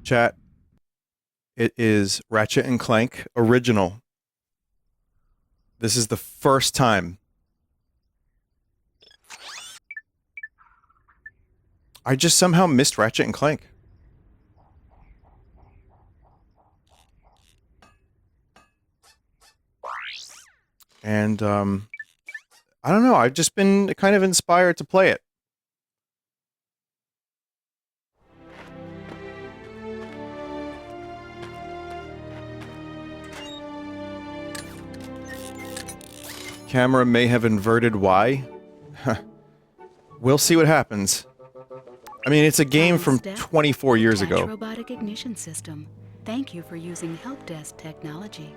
Chat. It is Ratchet and Clank original. This is the first time I just somehow missed Ratchet and Clank. And, I don't know, I've just been kind of inspired to play it. Camera may have inverted Y. We'll see what happens. I mean, it's a game from 24 years ago. Robotic ignition system. Thank you for using help desk technology.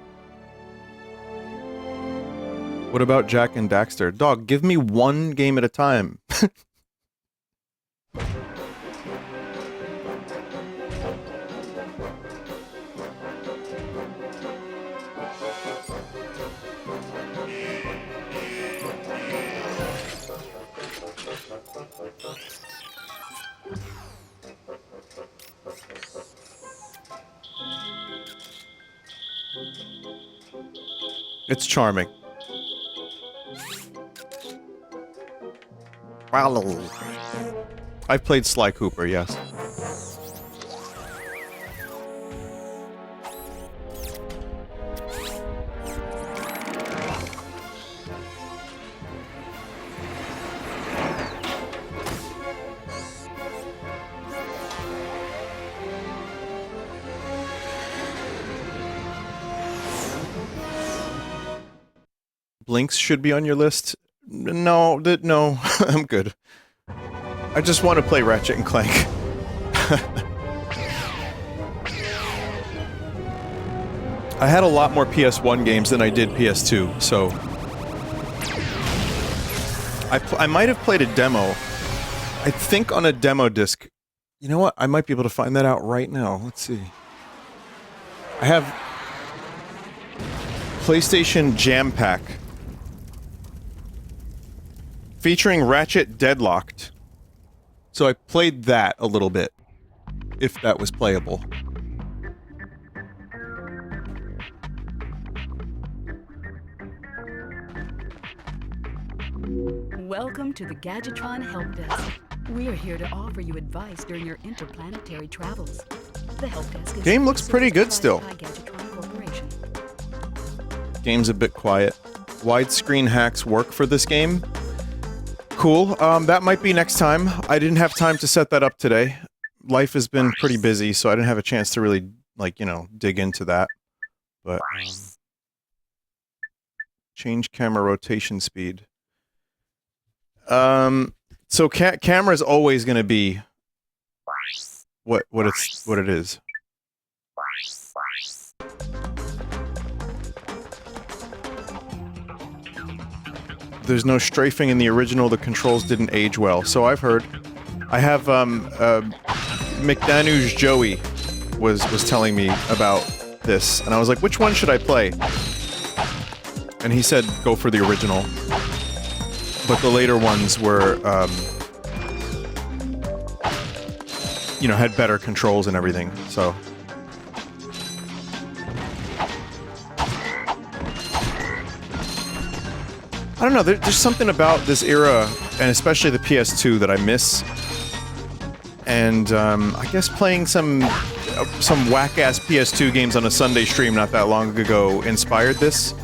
What about Jack and Daxter? Dog, give me one game at a time. It's charming. I've played Sly Cooper, yes. Blinks should be on your list. No, no, I'm good. I just want to play Ratchet and Clank. I had a lot more PS1 games than I did PS2, so... I might have played a demo. I think on a demo disc. You know what? I might be able to find that out right now. Let's see. I have... PlayStation Jam Pack. Featuring Ratchet Deadlocked. So I played that a little bit, if that was playable. Welcome to the Gadgetron Help Desk. We are here to offer you advice during your interplanetary travels. The Help Desk is game looks pretty good still. Game's a bit quiet. Widescreen hacks work for this game. Cool. That might be next time. I didn't have time to set that up today. Life has been pretty busy, so I didn't have a chance to really, like, you know, dig into that. But, change camera rotation speed. So camera's always gonna be what it is. There's no strafing in the original, the controls didn't age well, so I've heard. I have, McDanu's Joey was telling me about this, and I was like, which one should I play? And he said, go for the original. But the later ones were, you know, had better controls and everything, so... I don't know, there's something about this era, and especially the PS2, that I miss. And, I guess playing some whack-ass PS2 games on a Sunday stream not that long ago inspired this.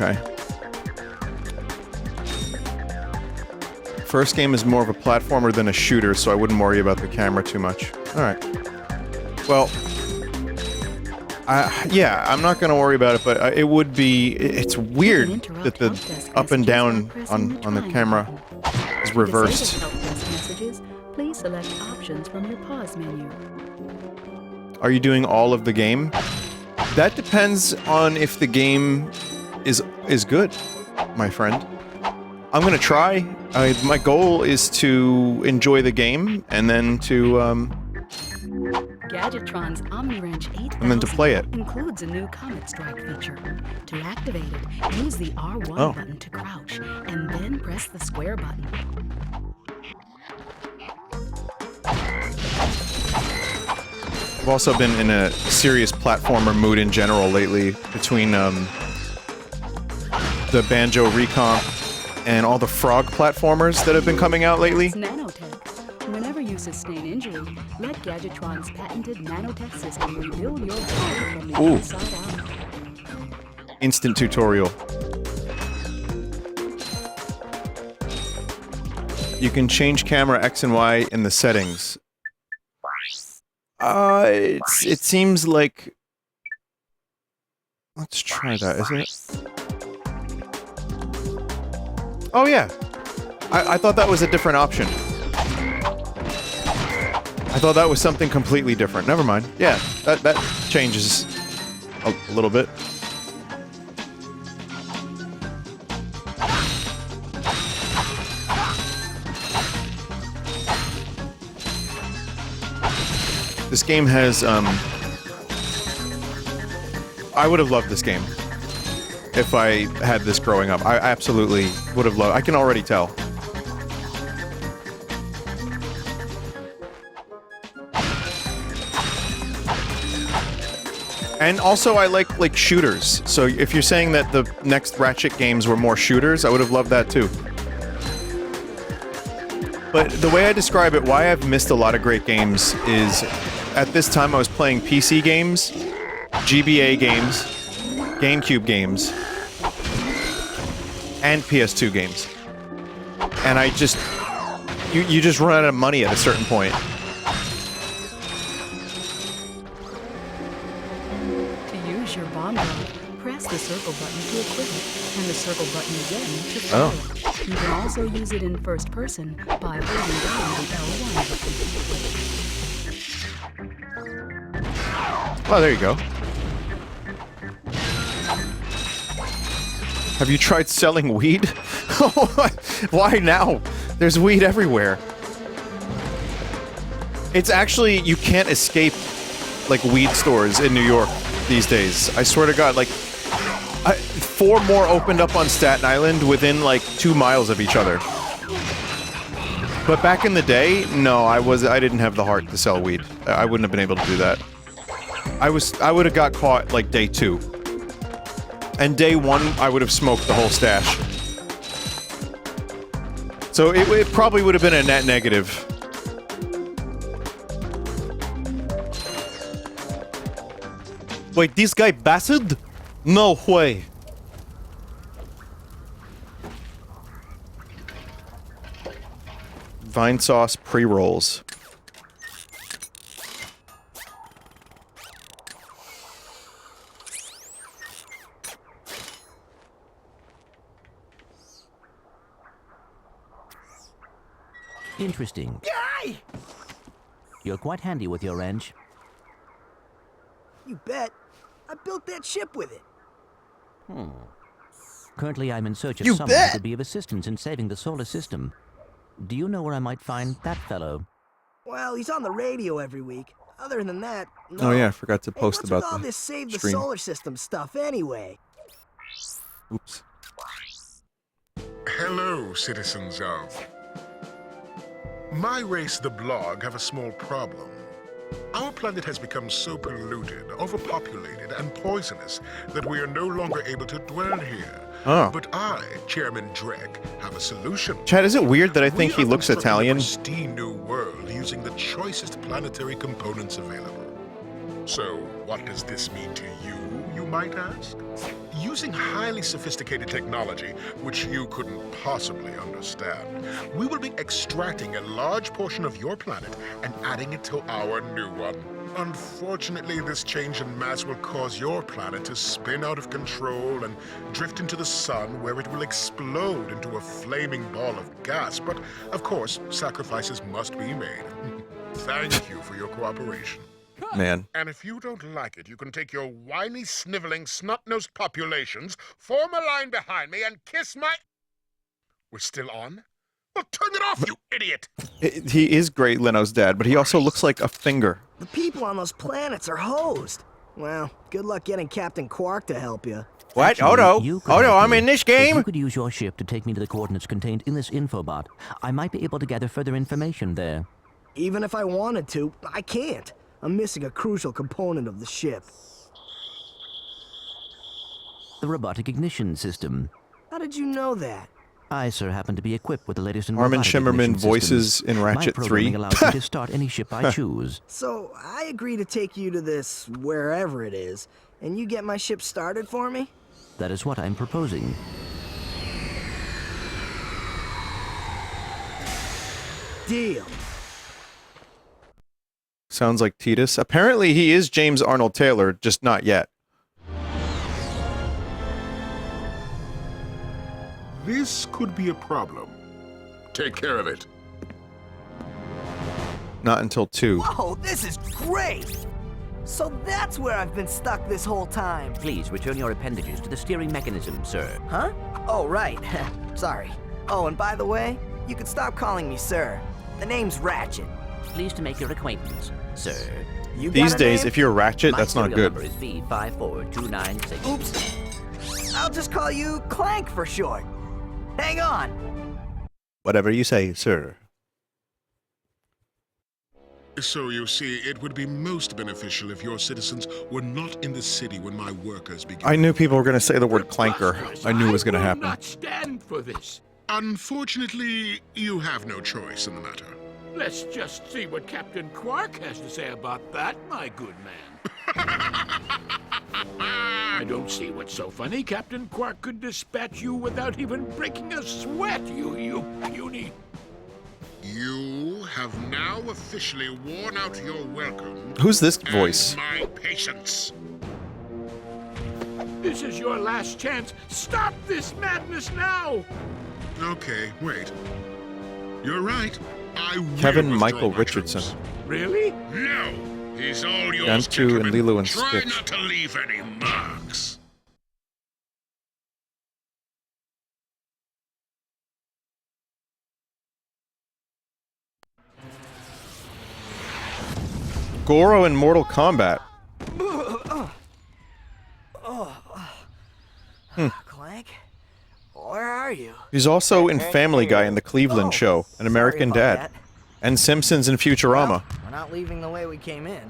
Okay. First game is more of a platformer than a shooter, so I wouldn't worry about the camera too much. Alright. Well... yeah, I'm not gonna worry about it, but it would be... It's weird that the up and down on the camera is reversed. Please select options from your pause menu. Are you doing all of the game? That depends on if the game is good, my friend. I'm gonna try. My goal is to enjoy the game, and then to, Gadgetron's OmniWrench 8000 And then to play it. includes a new Comet Strike feature. To activate it, use the R1 button to crouch, and then press the square button. I've also been in a serious platformer mood in general lately between the Banjo Recomp and all the frog platformers that have been coming out lately. It's nanotech. Whenever you sustain injury, let Gadgetron's patented nanotech system rebuild your body from the inside out. Instant tutorial. You can change camera X and Y in the settings. It seems like... Let's try that, isn't it? Oh yeah! I thought that was a different option. I thought that was something completely different. Never mind. Yeah, that changes a little bit. This game has, I would have loved this game if I had this growing up. I absolutely would have loved. I can already tell. And also, I like shooters. So if you're saying that the next Ratchet games were more shooters, I would have loved that too. But the way I describe it, why I've missed a lot of great games is, at this time I was playing PC games, GBA games, GameCube games, and PS2 games. And I just... You just run out of money at a certain point. To use your bomb gun, press the circle button to equip it, and the circle button again to fire it. You can also use it in first person by holding down the L1 button. Oh, there you go. Have you tried selling weed? Why now? There's weed everywhere. It's actually, you can't escape, like, weed stores in New York these days. I swear to God, like, 4 more opened up on Staten Island within, like, 2 miles of each other. But back in the day, no, I didn't have the heart to sell weed. I wouldn't have been able to do that. I would have got caught, like, day 2. And day 1, I would have smoked the whole stash. So it probably would have been a net negative. Wait, this guy bassed? No way. Vinesauce pre-rolls. Interesting. Yay! You're quite handy with your wrench. You bet. I built that ship with it. Currently, I'm in search of You someone bet! who could be of assistance in saving the solar system. Do you know where I might find that fellow? Well, he's on the radio every week. Other than that, no. Oh yeah, I forgot to Hey, post what's about with all the this save the stream. solar system stuff anyway? Oops. Hello, citizens of... My race, the Blog, have a small problem. Our planet has become so polluted, overpopulated, and poisonous that we are no longer able to dwell here. Oh. But I, Chairman Drek, have a solution. Chad, is it weird that I think he We are looks constructing Italian? a pristine new world using the choicest planetary components available. So, what does this mean to you, you might ask? Using highly sophisticated technology, which you couldn't possibly understand, we will be extracting a large portion of your planet and adding it to our new one. Unfortunately, this change in mass will cause your planet to spin out of control and drift into the sun, where it will explode into a flaming ball of gas. But, of course, sacrifices must be made. Thank you for your cooperation. Man. And if you don't like it, you can take your whiny, sniveling, snot-nosed populations, form a line behind me, and kiss my... We're still on? Well, turn it off, you idiot! He is Great Leno's dad, but he also looks like a finger. The people on those planets are hosed. Well, good luck getting Captain Quark to help you. What? Actually, Odo? you could Odo, help I'm me. in this If you game? could use your ship to take me to the coordinates contained in this infobot, I might be able to gather further information there. Even if I wanted to, I can't. I'm missing a crucial component of the ship. The robotic ignition system. How did you know that? I, sir, happen to be equipped with the latest in Armin robotic Shimmerman ignition voices systems. in Ratchet My 3. programming allows me to start any ship I choose. So, I agree to take you to this wherever it is, and you get my ship started for me? That is what I'm proposing. Deal. Sounds like Titus. Apparently he is James Arnold Taylor, just not yet. This could be a problem. Take care of it. Not until 2. Whoa, this is great! So that's where I've been stuck this whole time. Please return your appendages to the steering mechanism, sir. Huh? Oh, right. Sorry. Oh, and by the way, you can stop calling me sir. The name's Ratchet. Pleased to make your acquaintance, sir. You These got a days, name? if you're Ratchet, My that's not serial good. number is V54296. Oops. I'll just call you Clank for short. Hang on. Whatever you say, sir. So you see, it would be most beneficial if your citizens were not in the city when my workers begin. I knew people were going to say the word clanker. I knew it was going to I will happen. not stand for this. Unfortunately, you have no choice in the matter. Let's just see what Captain Quark has to say about that, my good man. I don't see what's so funny. Captain Quark could dispatch you without even breaking a sweat, you puny. You have now officially worn out your welcome. Who's this voice? And my patience. This is your last chance. Stop this madness now! Okay, wait. You're right. I will Kevin withdraw Michael my Richardson. troops. Really? No, he's all yours, Gantu and gentlemen. Lilo and Try Stitch. not to leave any marks. Goro in Mortal Kombat. Clank? Where are you? He's also in Family Guy in The Cleveland Show, An American Sorry about Dad. that. And Simpsons and Futurama. Well, we're not leaving the way we came in.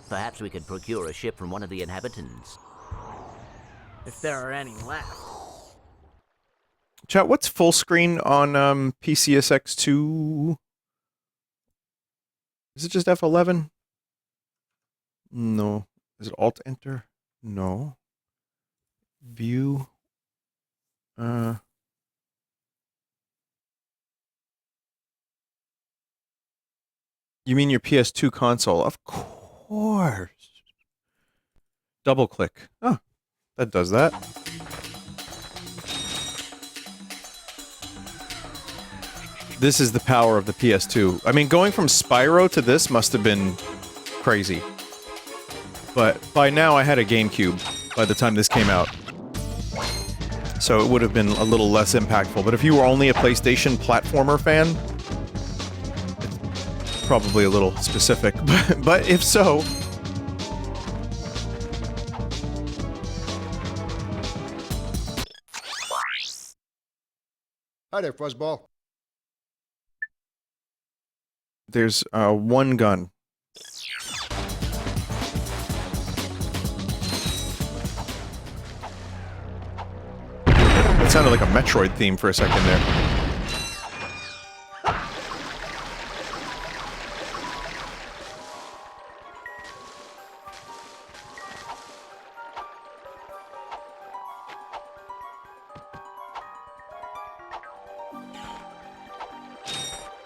Perhaps we could procure a ship from one of the inhabitants. If there are any left. Chat, what's full screen on PCSX2? Is it just F11? No. Is it Alt-Enter? No. View. You mean your PS2 console? Of course. Double click. Oh, that does that. This is the power of the PS2. I mean, going from Spyro to this must have been crazy. But by now I had a GameCube by the time this came out. So it would have been a little less impactful. But if you were only a PlayStation platformer fan, it's probably a little specific. But if so... Hi there, Fuzzball. There's one gun. It sounded like a Metroid theme for a second there.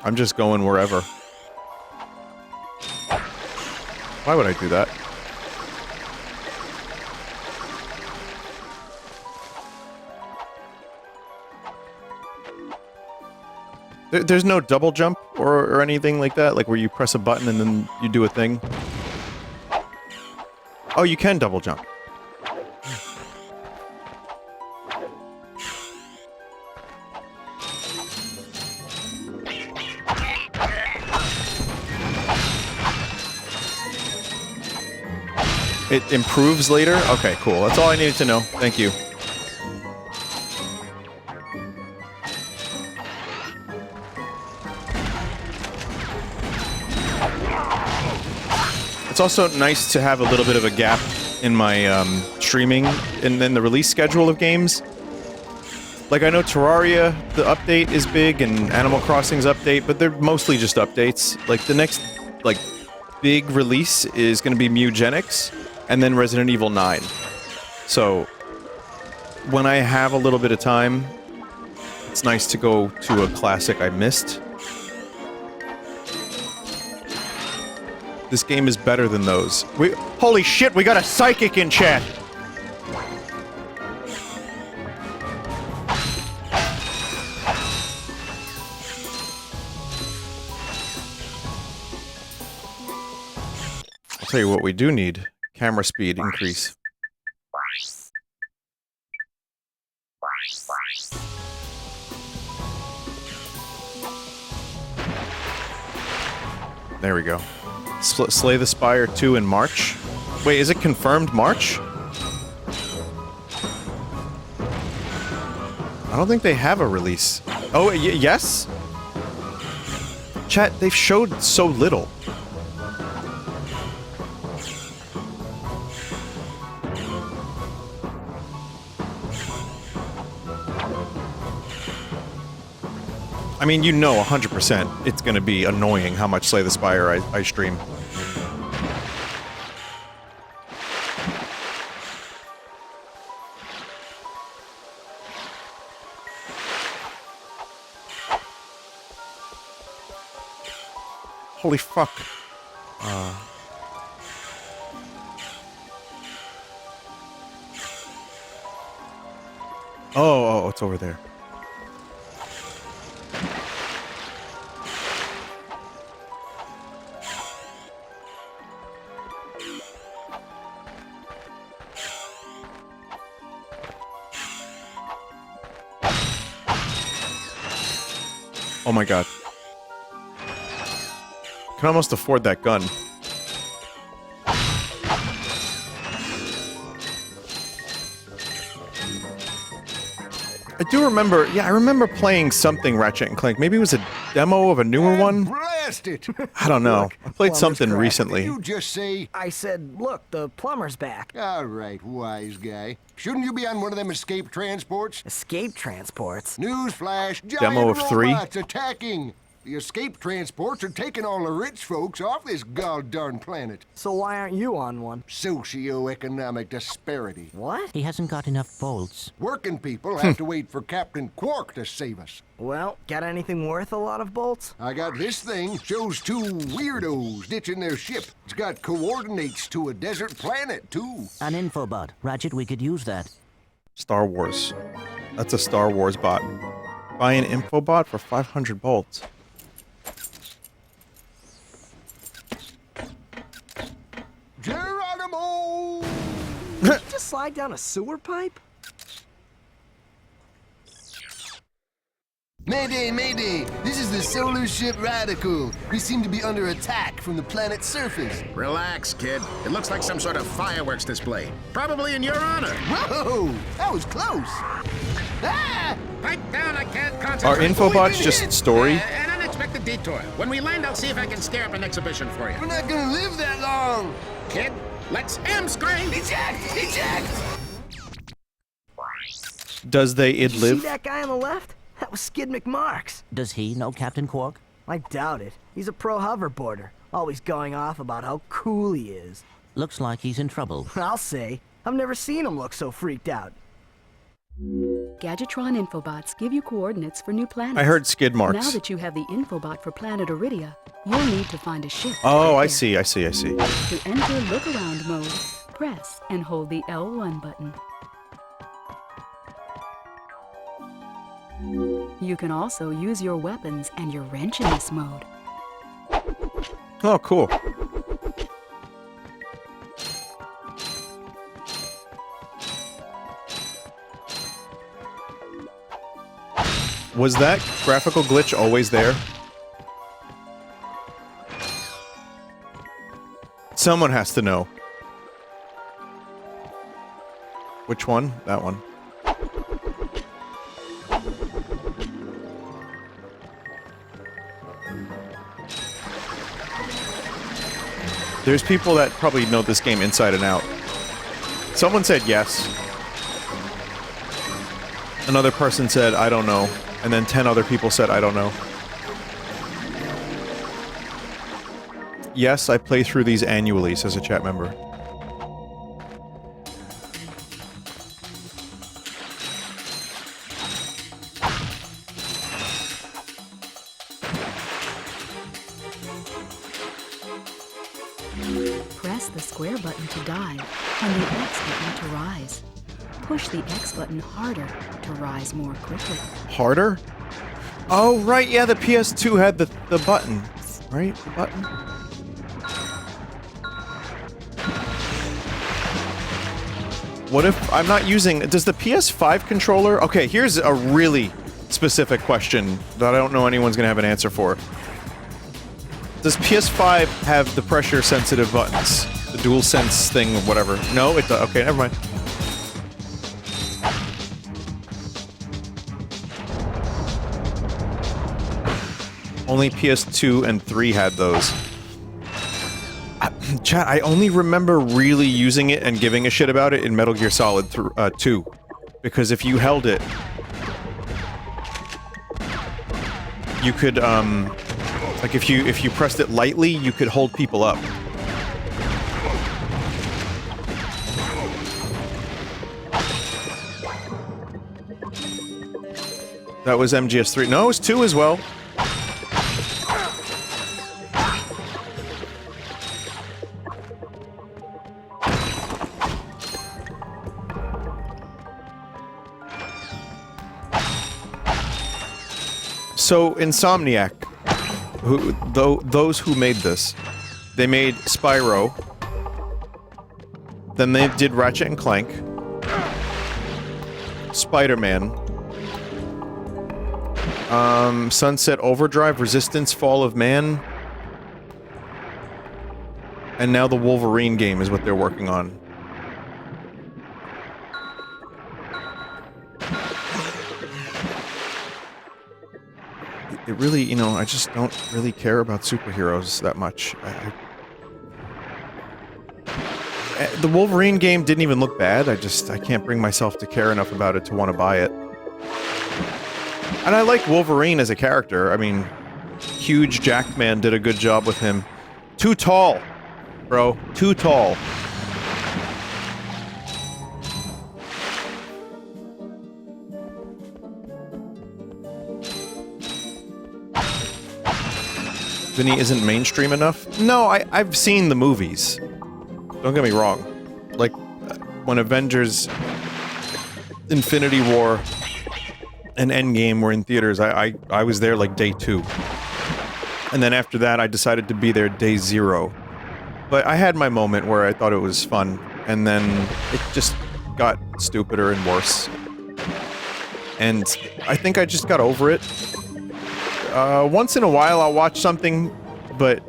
I'm just going wherever. Why would I do that? There's no double jump or anything like that? Like where you press a button and then you do a thing? Oh, you can double jump. It improves later? Okay, cool. That's all I needed to know. Thank you. It's also nice to have a little bit of a gap in my streaming and then the release schedule of games. Like, I know Terraria, the update is big, and Animal Crossing's update, but they're mostly just updates. Like, the next, like, big release is gonna be Mugenics, and then Resident Evil 9. So, when I have a little bit of time, it's nice to go to a classic I missed. This game is better than those. Holy shit, we got a psychic in chat! I'll tell you what we do need. Camera speed increase. There we go. Slay the Spire 2 in March? Wait, is it confirmed March? I don't think they have a release. Oh, yes? Chat, they've showed so little. I mean, you know 100% it's gonna be annoying how much Slay the Spire I stream. Holy fuck. Oh, it's over there. Oh my god. Can almost afford that gun. I do remember, yeah, I remember playing something Ratchet and Clank. Maybe it was a demo of a newer one? Blast it! I don't know. I played Plumber's something crap. recently. You just say, I said, look, the plumber's back. all right, wise guy. Shouldn't you be on one of them escape transports? Escape transports? Newsflash, giant Demo of 3? robots attacking. The escape transports are taking all the rich folks off this goddamn planet. So why aren't you on one? Socioeconomic disparity. What? He hasn't got enough bolts. Working people have to wait for Captain Quark to save us. Well, got anything worth a lot of bolts? I got this thing. Shows two weirdos ditching their ship. It's got coordinates to a desert planet, too. An infobot. Ratchet, we could use that. Star Wars. That's a Star Wars bot. Buy an infobot for 500 bolts. Geronimo! Did you just slide down a sewer pipe? Mayday, mayday! This is the solar ship Radical. We seem to be under attack from the planet's surface. Relax, kid. It looks like some sort of fireworks display. Probably in your honor. Whoa! That was close! Ah! Pipe down, I can't concentrate. Are infobots just story? An unexpected detour. When we land, I'll see if I can scare up an exhibition for you. We're not gonna live that long! Kid, let's M-screen! Eject! Eject! Does they Did you see live? that guy on the left? That was Skid McMarx. Does he know Captain Quark? I doubt it. He's a pro hoverboarder, always going off about how cool he is. Looks like he's in trouble. I'll say, I've never seen him look so freaked out. Gadgetron infobots give you coordinates for new planets. I heard skid Now marks. that you have the infobot for planet Iridia, you'll need to find a ship. Oh, right I there. see, I see, I see. To enter look-around mode, press and hold the L1 button. You can also use your weapons and your wrench in this mode. Oh, cool. Was that graphical glitch always there? Someone has to know. Which one? That one. There's people that probably know this game inside and out. Someone said yes. Another person said, I don't know. And then 10 other people said, I don't know. Yes, I play through these annually, says a chat member. Press the square button to dive and the X button to rise. Push the X button harder to rise more quickly. Harder? Oh, right, yeah, the PS2 had the button. Right? The button? What if I'm not using... Does the PS5 controller... Okay, here's a really specific question that I don't know anyone's gonna have an answer for. Does PS5 have the pressure-sensitive buttons? The DualSense thing, whatever. No, it does. Okay, never mind. Only PS2 and 3 had those. Chat, I only remember really using it and giving a shit about it in Metal Gear Solid 2. Because if you held it... You could, like if you pressed it lightly, you could hold people up. That was MGS3. No, it was 2 as well. So, Insomniac, those who made this, they made Spyro, then they did Ratchet and Clank, Spider-Man, Sunset Overdrive, Resistance, Fall of Man, and now the Wolverine game is what they're working on. It really, you know, I just don't really care about superheroes that much. The Wolverine game didn't even look bad. I can't bring myself to care enough about it to want to buy it. And I like Wolverine as a character. I mean, Huge Jackman did a good job with him. Too tall, bro. Too tall. Vinny isn't mainstream enough? No, I've seen the movies. Don't get me wrong. Like, when Avengers, Infinity War, and Endgame were in theaters, I was there like day 2. And then after that, I decided to be there day 0. But I had my moment where I thought it was fun, and then it just got stupider and worse. And I think I just got over it. Once in a while I'll watch something, but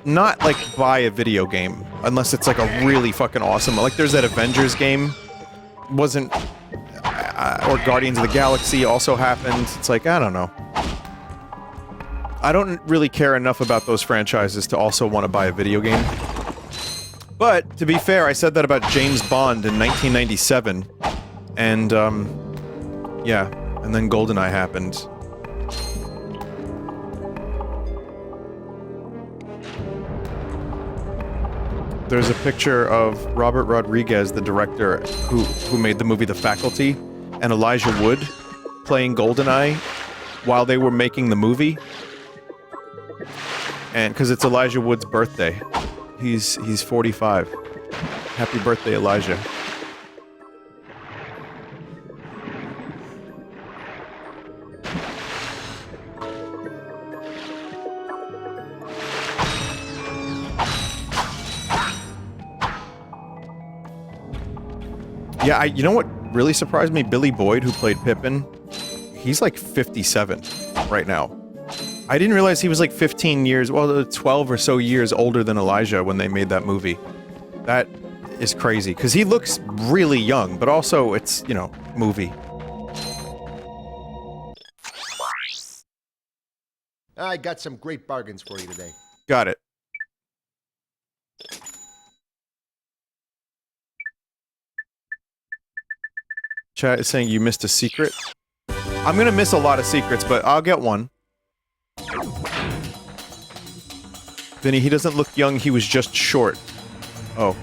not like buy a video game, unless it's like a really fucking awesome, like there's that Avengers game, wasn't, or Guardians of the Galaxy also happened, it's like, I don't know. I don't really care enough about those franchises to also want to buy a video game. But, to be fair, I said that about James Bond in 1997, and, yeah, and then GoldenEye happened. There's a picture of Robert Rodriguez, the director who made the movie The Faculty, and Elijah Wood playing GoldenEye while they were making the movie. And because it's Elijah Wood's birthday. He's 45. Happy birthday, Elijah. Yeah, you know what really surprised me? Billy Boyd, who played Pippin, he's like 57 right now. I didn't realize he was like 15 years, well, 12 or so years older than Elijah when they made that movie. That is crazy, because he looks really young, but also it's, you know, movie. I got some great bargains for you today. Got it. Chat is saying you missed a secret. I'm gonna miss a lot of secrets, but I'll get one. Vinny, he doesn't look young, he was just short. Oh.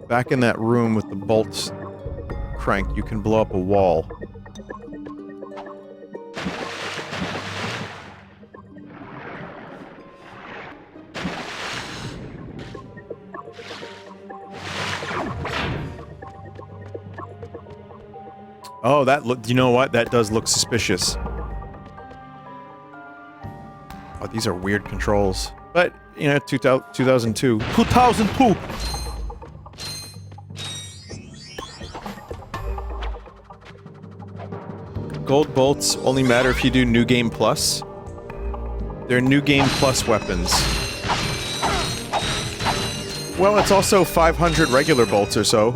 Back in that room with the bolts crank, you can blow up a wall. Oh, that look, you know what? That does look suspicious. Oh, these are weird controls. But, you know, 2002. 2002! Gold bolts only matter if you do New Game Plus. They're New Game Plus weapons. Well, it's also 500 regular bolts or so.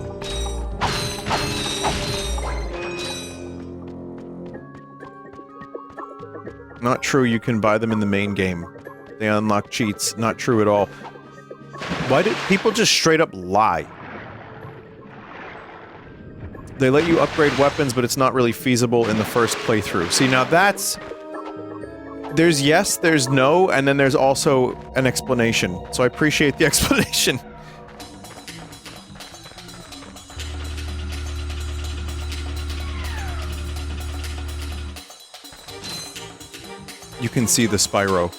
Not true, you can buy them in the main game. They unlock cheats. Not true at all. Why did people just straight up lie? They let you upgrade weapons, but it's not really feasible in the first playthrough. See, now that's... There's yes, there's no, and then there's also an explanation. So I appreciate the explanation. You can see the Spyro.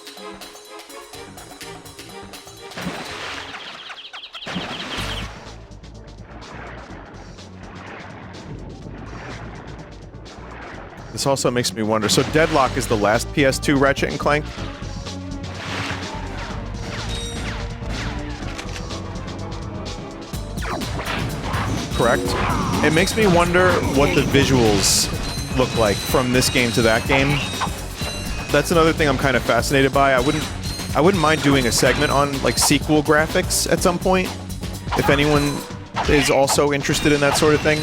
This also makes me wonder. So Deadlock is the last PS2 Ratchet and Clank? Correct. It makes me wonder what the visuals look like from this game to that game. That's another thing I'm kind of fascinated by. I wouldn't mind doing a segment on, like, sequel graphics at some point. If anyone is also interested in that sort of thing.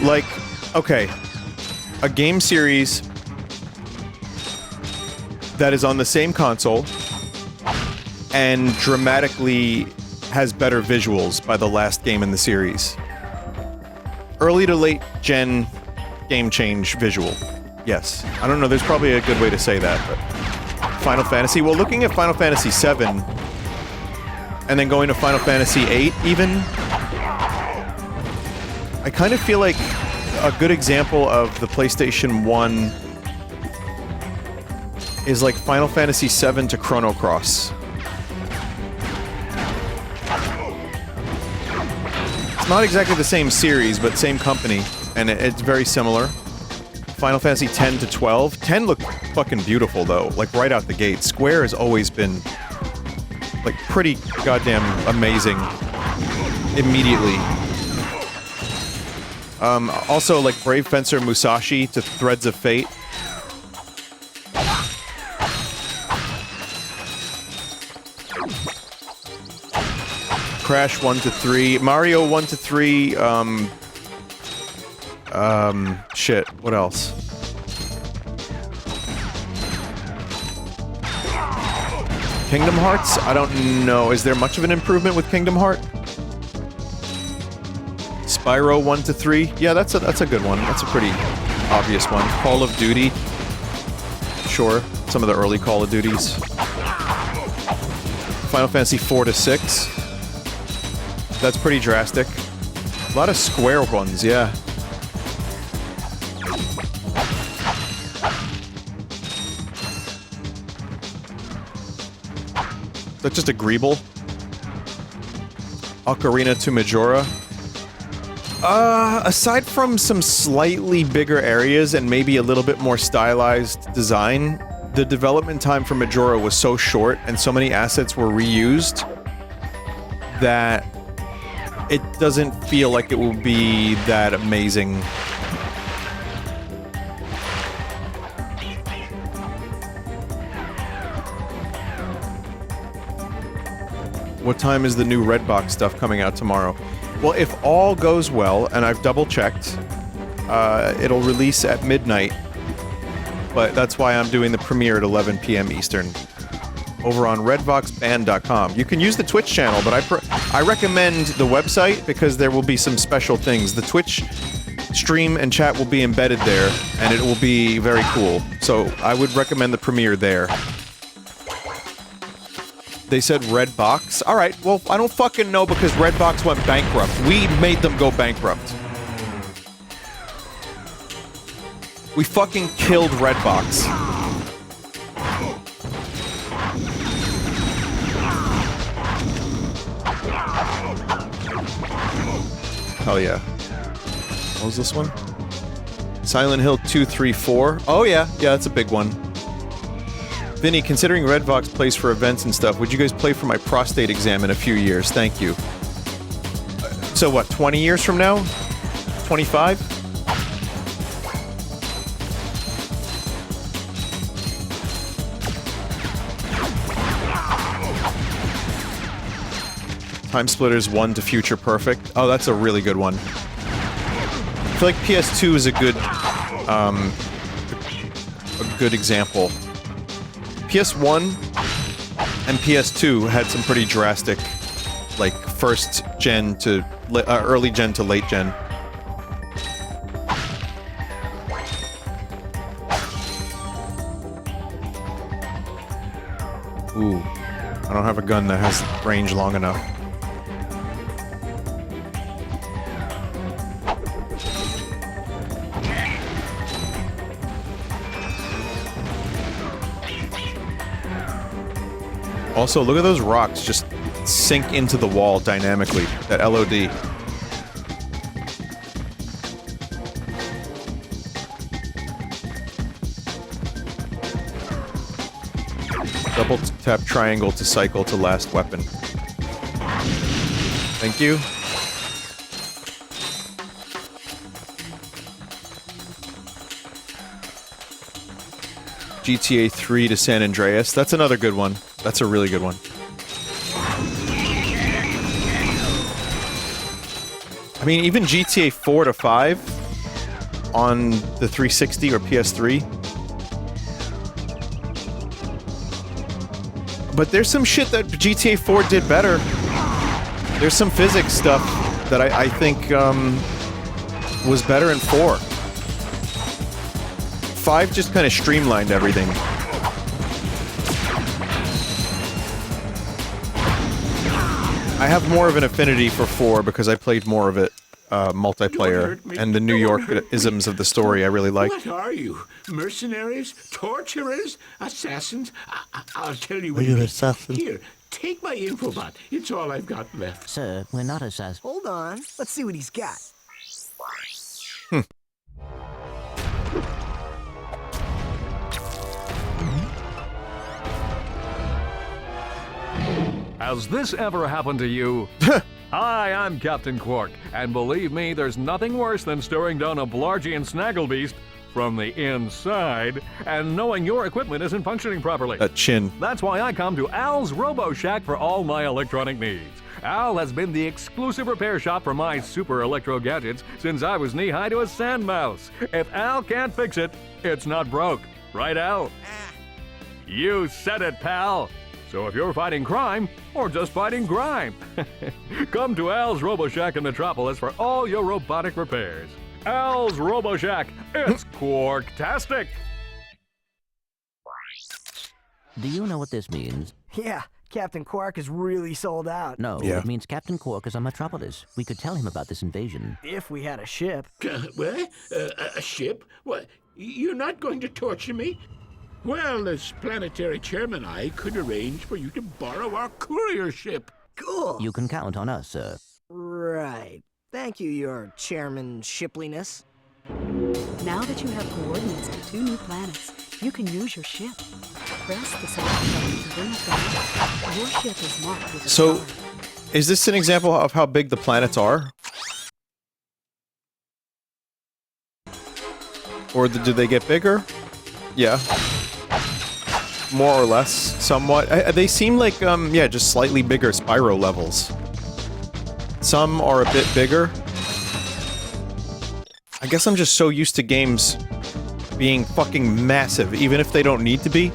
Like, okay. A game series that is on the same console and dramatically has better visuals by the last game in the series. Early to late gen game change visual. Yes. I don't know, there's probably a good way to say that, but... Final Fantasy? Well, looking at Final Fantasy VII, and then going to Final Fantasy VIII, even... I kind of feel like a good example of the PlayStation 1 is like Final Fantasy VII to Chrono Cross. It's not exactly the same series, but same company, and it's very similar. Final Fantasy 10 to 12. 10 looked fucking beautiful, though. Like, right out the gate. Square has always been, like, pretty goddamn amazing. Immediately. Also, like, Brave Fencer Musashi to Threads of Fate. Crash 1 to 3. Mario 1 to 3, shit, what else? Kingdom Hearts? I don't know. Is there much of an improvement with Kingdom Heart? Spyro 1 to 3? Yeah, that's a good one. That's a pretty obvious one. Call of Duty? Sure. Some of the early Call of Duties. Final Fantasy 4 to 6? That's pretty drastic. A lot of Square ones, yeah. That's just agreeable. Ocarina to Majora. Aside from some slightly bigger areas and maybe a little bit more stylized design, the development time for Majora was so short and so many assets were reused that it doesn't feel like it will be that amazing. What time is the new Redbox stuff coming out tomorrow? Well, if all goes well, and I've double-checked, it'll release at midnight. But that's why I'm doing the premiere at 11 p.m. Eastern. Over on redvoxband.com. You can use the Twitch channel, but I recommend the website because there will be some special things. The Twitch stream and chat will be embedded there, and it will be very cool. So I would recommend the premiere there. They said Redbox. Alright, well, I don't fucking know because Redbox went bankrupt. We made them go bankrupt. We fucking killed Redbox. Oh yeah. What was this one? Silent Hill 2, 3, 4. Oh yeah, that's a big one. Vinny, considering Redvox plays for events and stuff, would you guys play for my prostate exam in a few years? Thank you. So what, 20 years from now? 25? Time Splitters 1 to Future Perfect. Oh, that's a really good one. I feel like PS2 is a good example. PS1 and PS2 had some pretty drastic, like, first gen to early gen to late gen. Ooh, I don't have a gun that has range long enough. Also, look at those rocks just sink into the wall dynamically. That LOD. Double tap triangle to cycle to last weapon. Thank you. GTA 3 to San Andreas. That's another good one. That's a really good one. I mean, even GTA 4 to 5 on the 360 or PS3. But there's some shit that GTA 4 did better. There's some physics stuff that I think was better in 4. 5 just kind of streamlined everything. I have more of an affinity for 4 because I played more of it multiplayer, and the New York-isms of the story I really like. What are you? Mercenaries? Torturers? Assassins? I'll tell you what you it is. assassin? Here, take my infobot. It's all I've got left. Sir, we're not assassins. Hold on. Let's see what he's got. Has this ever happened to you? Hi, I'm Captain Quark, and believe me, there's nothing worse than staring down a Blargian snagglebeast from the inside and knowing your equipment isn't functioning properly. That chin. That's why I come to Al's Robo Shack for all my electronic needs. Al has been the exclusive repair shop for my super electro gadgets since I was knee-high to a sand mouse. If Al can't fix it, it's not broke. Right, Al? You said it, pal. So if you're fighting crime, or just fighting grime, come to Al's RoboShack in Metropolis for all your robotic repairs. Al's RoboShack, it's Quarktastic! Do you know what this means? Yeah, Captain Quark is really sold out. No, it means Captain Quark is on Metropolis. We could tell him about this invasion. If we had a ship. What? A ship? What? You're not going to torture me? Well, as planetary chairman, I could arrange for you to borrow our courier ship. Cool. You can count on us, sir. Right. Thank you, your chairman shipliness. Now that you have coordinates to 2 new planets, you can use your ship. Press the select button to bring it down. Your ship is marked with a So, star. Is this an example of how big the planets are? Or do they get bigger? Yeah. More or less, somewhat. They seem like, yeah, just slightly bigger Spyro levels. Some are a bit bigger. I guess I'm just so used to games being fucking massive, even if they don't need to be.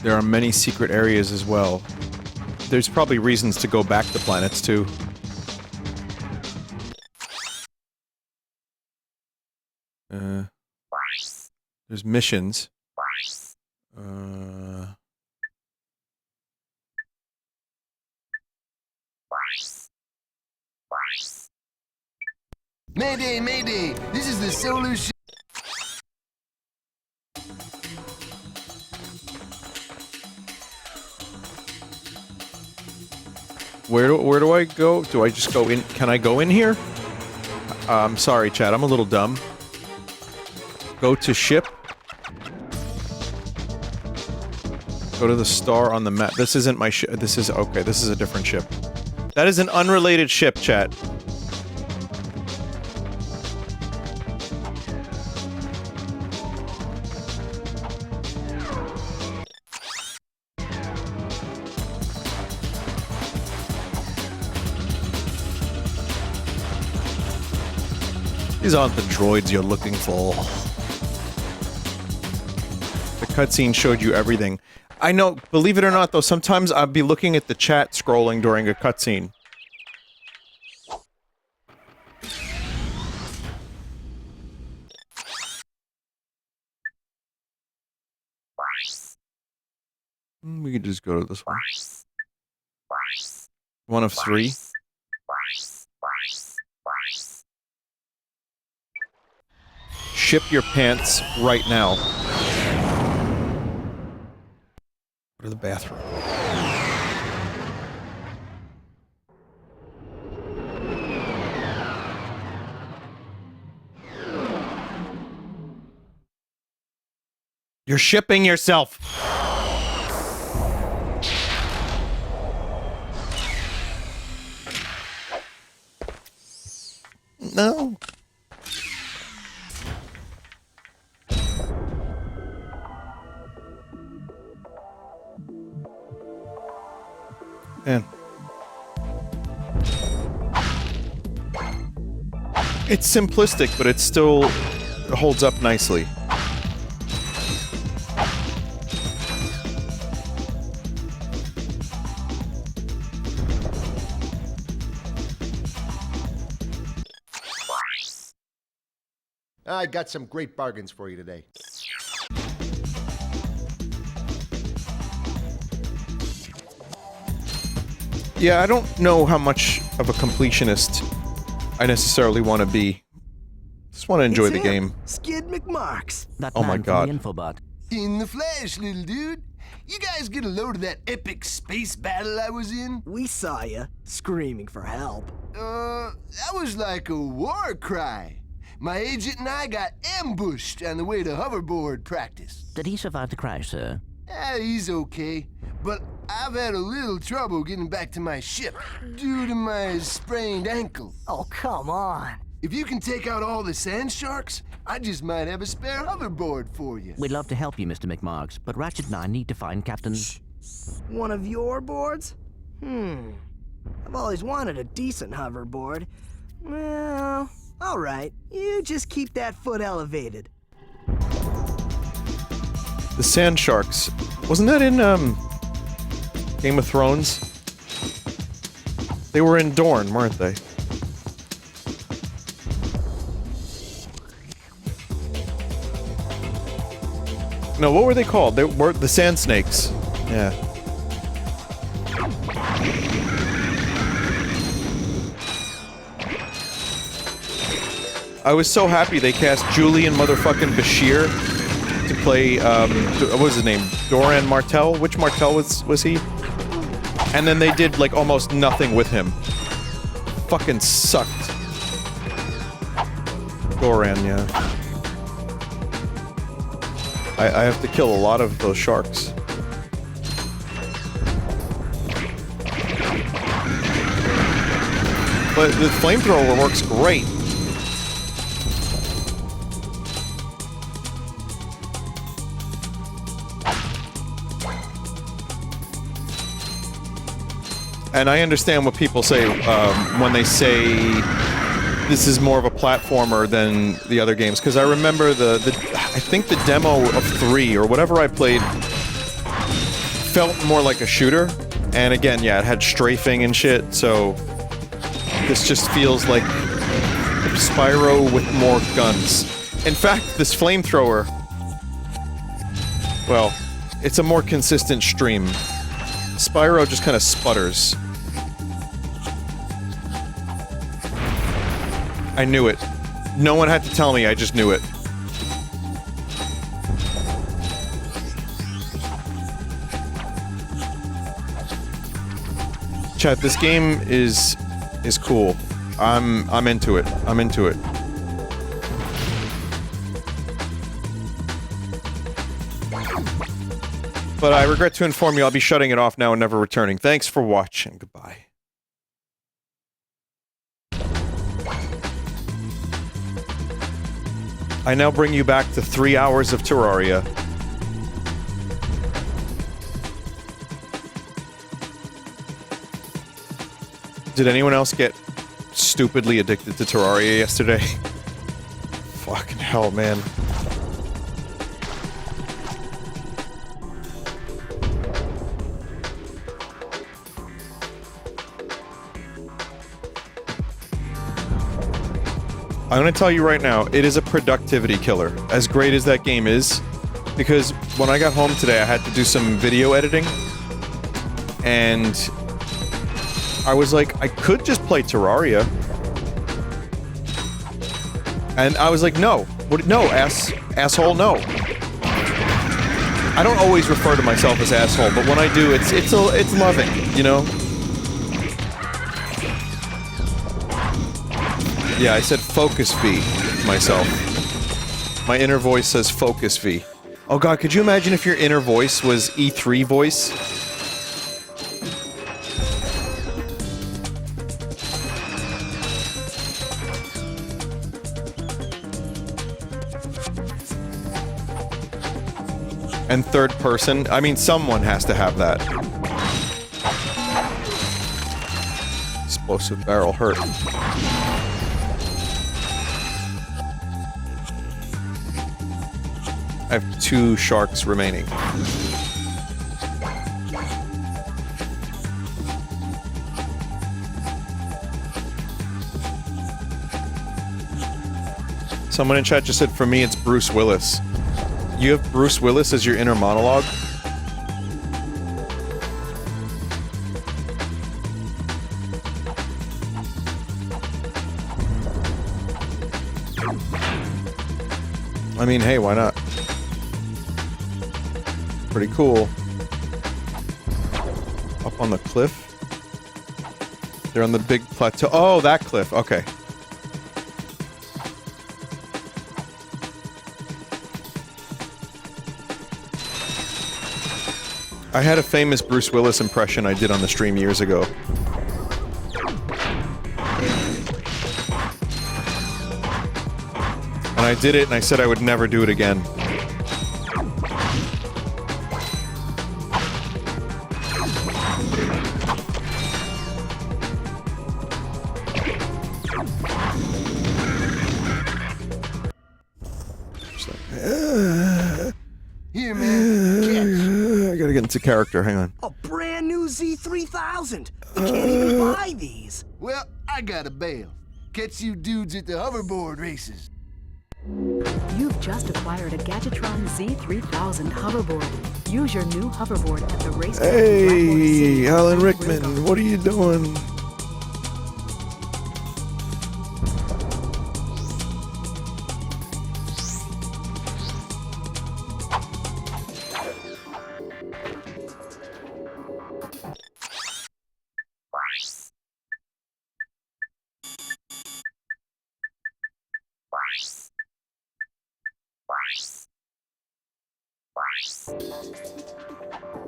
There are many secret areas as well. There's probably reasons to go back to planets, too. There's missions. Mayday, mayday! This is the solar ship. Where do I go? Do I just go in? Can I go in here? I'm sorry, chat. I'm a little dumb. Go to ship. Go to the star on the map. This isn't my ship. This is... Okay, this is a different ship. That is an unrelated ship, chat. These aren't the droids you're looking for. The cutscene showed you everything. I know, believe it or not, though, sometimes I'll be looking at the chat scrolling during a cutscene. We could just go to this one. One of three. Ship your pants right now. Go to the bathroom. You're shipping yourself. No. Man. It's simplistic, but it still holds up nicely. I got some great bargains for you today. Yeah, I don't know how much of a completionist I necessarily want to be. Just want to enjoy the game. Skid McMarks. That Oh my man from God. the infobot. In the flesh, little dude. You guys get a load of that epic space battle I was in? We saw you screaming for help. That was like a war cry. My agent and I got ambushed on the way to hoverboard practice. Did he survive the crash, sir? He's okay, but I've had a little trouble getting back to my ship due to my sprained ankle. Oh, come on. If you can take out all the sand sharks, I just might have a spare hoverboard for you. We'd love to help you, Mr. McMarks, but Ratchet and I need to find Captain... One of your boards? I've always wanted a decent hoverboard. Well, all right. You just keep that foot elevated. The Sand Sharks. Wasn't that in, Game of Thrones? They were in Dorne, weren't they? No, what were they called? They were the Sand Snakes. Yeah. I was so happy they cast Julian motherfucking Bashir to to play, what was his name? Doran Martell? Which Martell was he? And then they did, like, almost nothing with him. Fucking sucked. Doran, yeah. I have to kill a lot of those sharks. But the flamethrower works great. And I understand what people say when they say this is more of a platformer than the other games, because I remember I think the demo of 3 or whatever I played felt more like a shooter. And again, yeah, it had strafing and shit, so this just feels like Spyro with more guns. In fact, this flamethrower, well, it's a more consistent stream. Spyro just kind of sputters. I knew it. No one had to tell me, I just knew it. Chat, this game is cool. I'm into it. I'm into it. But I regret to inform you I'll be shutting it off now and never returning. Thanks for watching. Goodbye. I now bring you back to 3 hours of Terraria. Did anyone else get stupidly addicted to Terraria yesterday? Fucking hell, man. I'm gonna tell you right now, it is a productivity killer, as great as that game is, because when I got home today, I had to do some video editing, and I was like, I could just play Terraria. And I was like, no. No, asshole, no. I don't always refer to myself as asshole, but when I do, it's loving, you know? Yeah, I said focus V to myself. My inner voice says focus V. Oh god, could you imagine if your inner voice was E3 voice? And third person? I mean, someone has to have that. Explosive barrel hurt. I have 2 sharks remaining. Someone in chat just said, for me, it's Bruce Willis. You have Bruce Willis as your inner monologue? I mean, hey, why not? Pretty cool. Up on the cliff? They're on the big plateau. Oh, that cliff. Okay. I had a famous Bruce Willis impression I did on the stream years ago. And I did it, and I said I would never do it again. Here, man. I gotta get into character, hang on. A brand new Z3000. We can't even buy these. Well, I got a bail. Catch you dudes at the hoverboard races. You've just acquired a Gadgetron Z3000 hoverboard. Use your new hoverboard at the racetrack. Hey, Alan Rickman, what are you doing?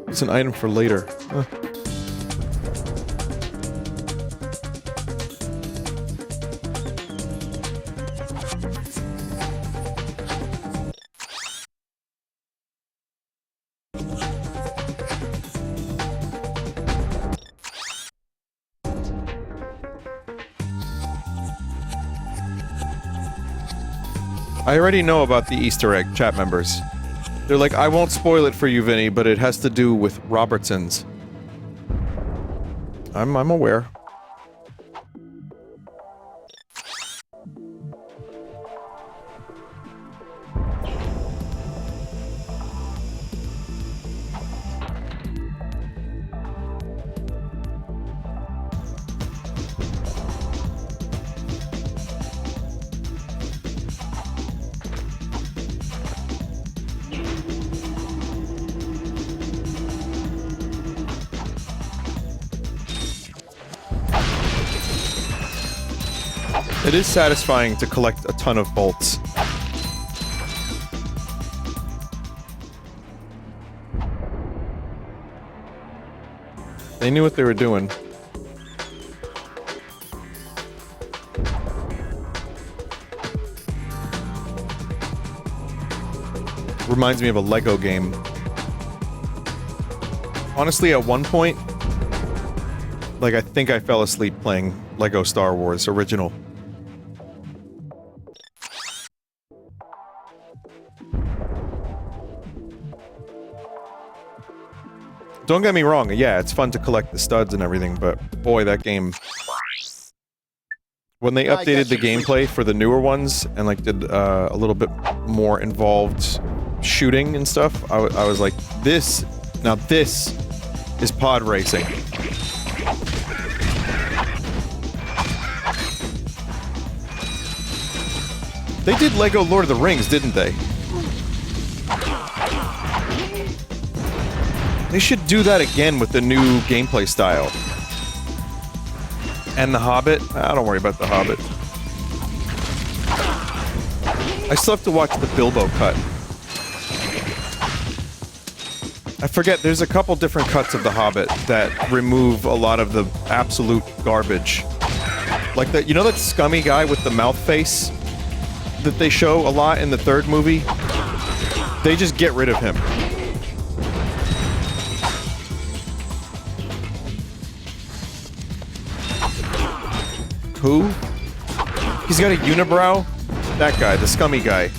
It's an item for later. Huh. I already know about the Easter egg, chat members. They're like, I won't spoil it for you, Vinny, but it has to do with Robertsons. I'm aware. It is satisfying to collect a ton of bolts. They knew what they were doing. Reminds me of a Lego game. Honestly, at one point, like, I think I fell asleep playing Lego Star Wars Original. Don't get me wrong, yeah, it's fun to collect the studs and everything, but boy, that game... When they updated the gameplay for the newer ones, and like did a little bit more involved shooting and stuff, I was like, this is pod racing. They did Lego Lord of the Rings, didn't they? They should do that again with the new gameplay style. And The Hobbit? Don't worry about The Hobbit. I still have to watch the Bilbo cut. I forget, there's a couple different cuts of The Hobbit that remove a lot of the absolute garbage. Like that, you know that scummy guy with the mouth face that they show a lot in the third movie? They just get rid of him. Who? He's got a unibrow? That guy, the scummy guy.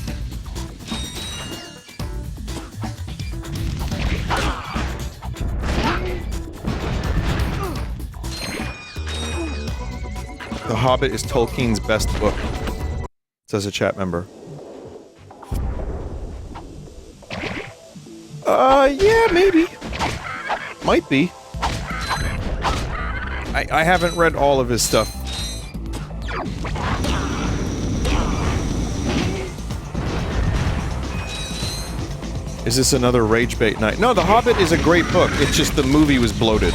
The Hobbit is Tolkien's best book, says a chat member. Yeah, maybe. Might be. I haven't read all of his stuff. Is this another rage bait night? No, The Hobbit is a great book. It's just the movie was bloated.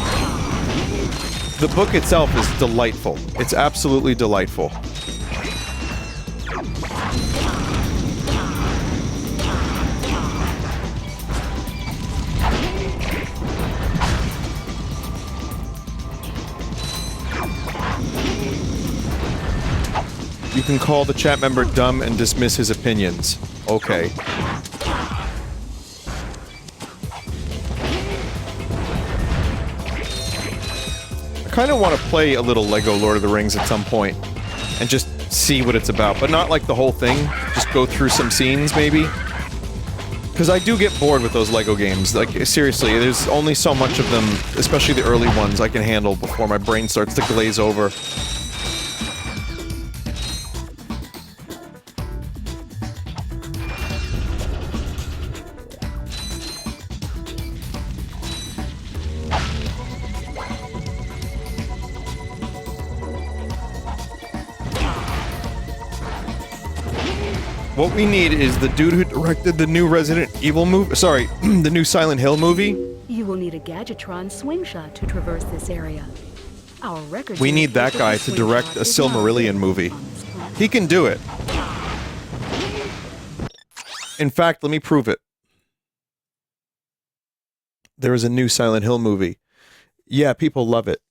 The book itself is delightful. It's absolutely delightful. You can call the chat member dumb and dismiss his opinions. Okay. I kind of want to play a little Lego Lord of the Rings at some point and just see what it's about, but not like the whole thing. Just go through some scenes, maybe. Because I do get bored with those Lego games. Like, seriously, there's only so much of them, especially the early ones, I can handle before my brain starts to glaze over. What we need is the dude who directed the new Resident Evil movie. Sorry, the new Silent Hill movie. You will need a Gadgetron swing shot to traverse this area. Our record. We need that guy to direct a Silmarillion movie. He can do it. In fact, let me prove it. There is a new Silent Hill movie. Yeah, people love it.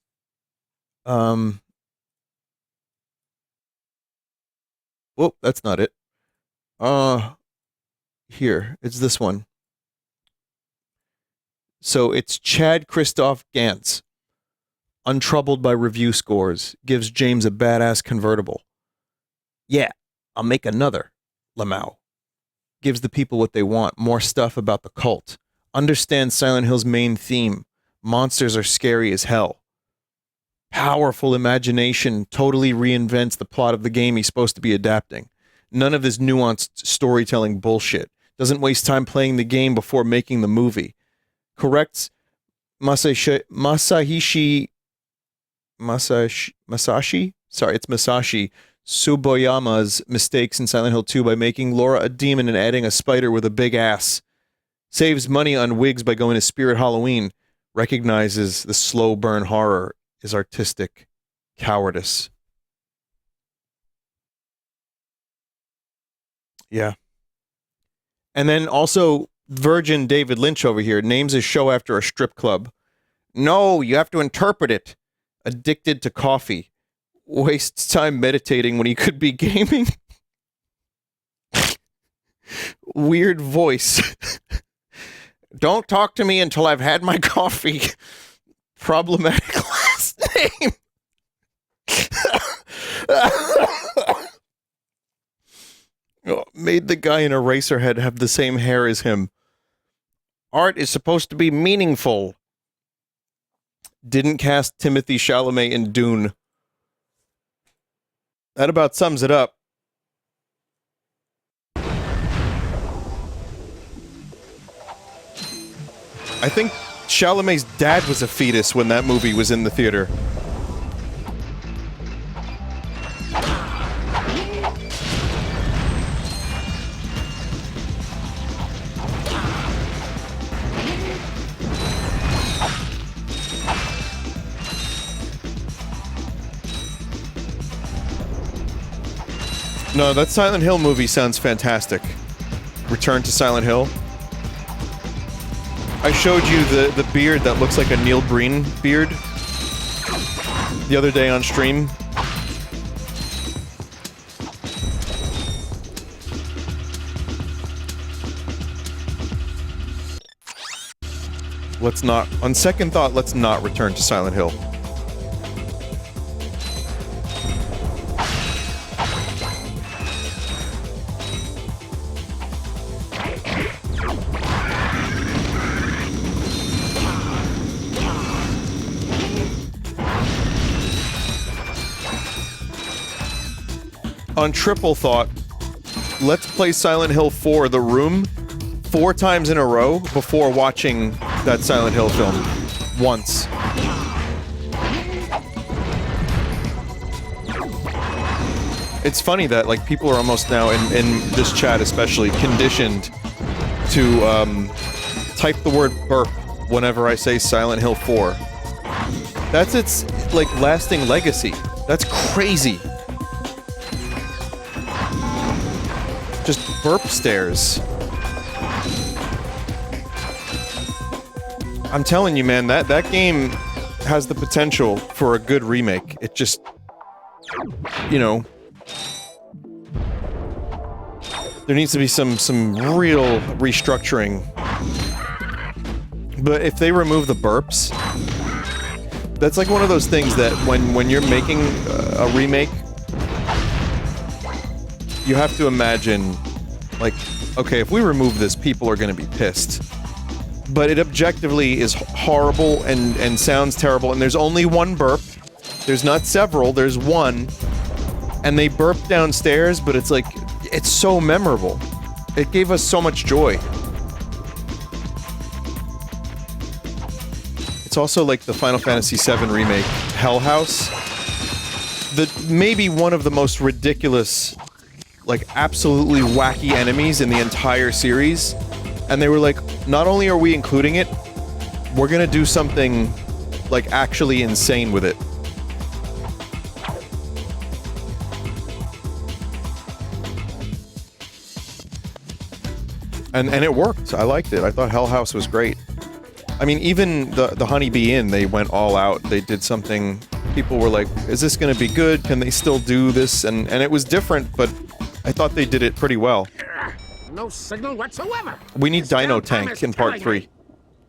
Whoop, that's not it. Here, it's this one. So it's Chad Christoph Gantz, untroubled by review scores, gives James a badass convertible. Yeah, I'll make another. Lamau gives the people what they want, more stuff about the cult. Understands Silent Hill's main theme. Monsters are scary as hell. Powerful imagination totally reinvents the plot of the game he's supposed to be adapting. None of this nuanced storytelling bullshit. Doesn't waste time playing the game before making the movie. Corrects Masashi? Sorry, it's Masashi Tsuboyama's mistakes in Silent Hill 2 by making Laura a demon and adding a spider with a big ass. Saves money on wigs by going to Spirit Halloween. Recognizes the slow burn horror is artistic cowardice. Yeah. And then also Virgin David Lynch over here names his show after a strip club. No, you have to interpret it. Addicted to coffee. Wastes time meditating when he could be gaming. Weird voice. Don't talk to me until I've had my coffee. Problematic last name. Oh, made the guy in Eraserhead have the same hair as him. Art is supposed to be meaningful. Didn't cast Timothée Chalamet in Dune. That about sums it up. I think Chalamet's dad was a fetus when that movie was in the theater. No, that Silent Hill movie sounds fantastic. Return to Silent Hill. I showed you the beard that looks like a Neil Breen beard the other day on stream. Let's not, on second thought, let's not return to Silent Hill. On triple thought, let's play Silent Hill 4 The Room 4 times in a row before watching that Silent Hill film once. It's funny that like people are almost now in this chat especially conditioned to type the word burp whenever I say Silent Hill 4. That's its like lasting legacy. That's crazy. Just burp stares. I'm telling you, man, that game has the potential for a good remake. It just, you know, there needs to be some real restructuring. But if they remove the burps, that's like one of those things that when you're making a remake, you have to imagine, like, okay, if we remove this, people are going to be pissed. But it objectively is horrible and sounds terrible, and there's only one burp. There's not several, there's one. And they burp downstairs, but it's like, it's so memorable. It gave us so much joy. It's also like the Final Fantasy VII remake, Hell House. Maybe one of the most ridiculous, like absolutely wacky enemies in the entire series. And they were like, not only are we including it, we're gonna do something like actually insane with it. And it worked. I liked it. I thought Hell House was great. I mean, even the Honeybee Inn, they went all out. They did something. People were like, "Is this going to be good? Can they still do this?" And it was different, but I thought they did it pretty well. No signal whatsoever. We need This Dino downtime Tank is in part killing 3. me.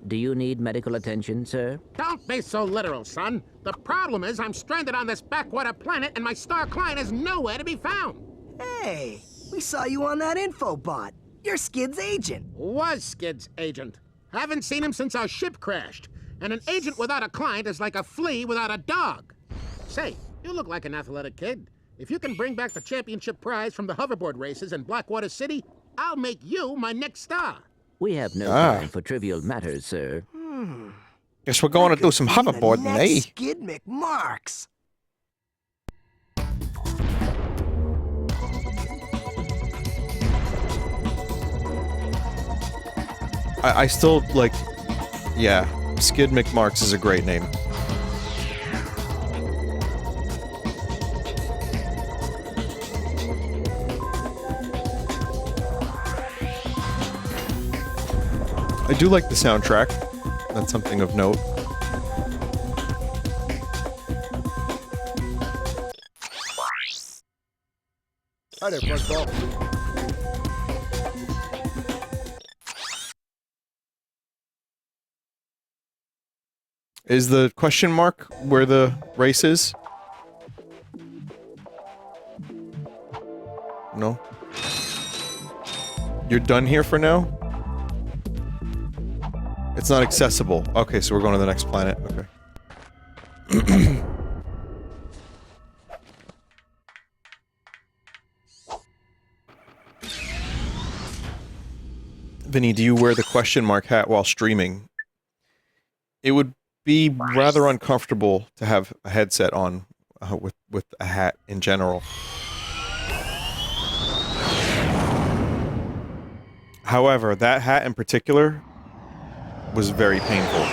Do you need medical attention, sir? Don't be so literal, son. The problem is I'm stranded on this backwater planet and my star client is nowhere to be found. Hey, we saw you on that info bot. You're Skid's agent. Was Skid's agent. Haven't seen him since our ship crashed. And an agent without a client is like a flea without a dog. Say, you look like an athletic kid. If you can bring back the championship prize from the hoverboard races in Blackwater City, I'll make you my next star. We have no time for trivial matters, sir. Guess we're going to do some hoverboarding, eh? Skid McMarks. I still, like... Yeah, Skid McMarks is a great name. I do like the soundtrack. That's something of note. Hi there, Fuzzball. Is the question mark where the race is? No? You're done here for now? It's not accessible. Okay, so we're going to the next planet. Okay. Vinny, do you wear the question mark hat while streaming? It would be rather uncomfortable to have a headset on with a hat in general. However, that hat in particular was very painful.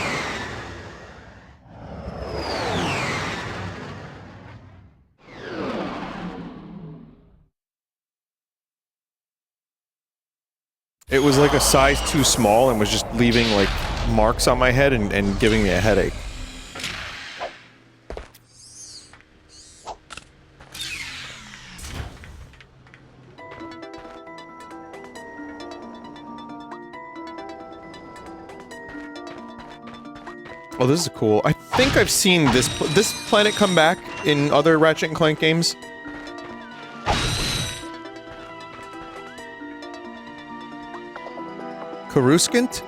It was like a size too small and was just leaving like marks on my head and giving me a headache. Oh, this is cool. I think I've seen this planet come back in other Ratchet and Clank games. Coruscant?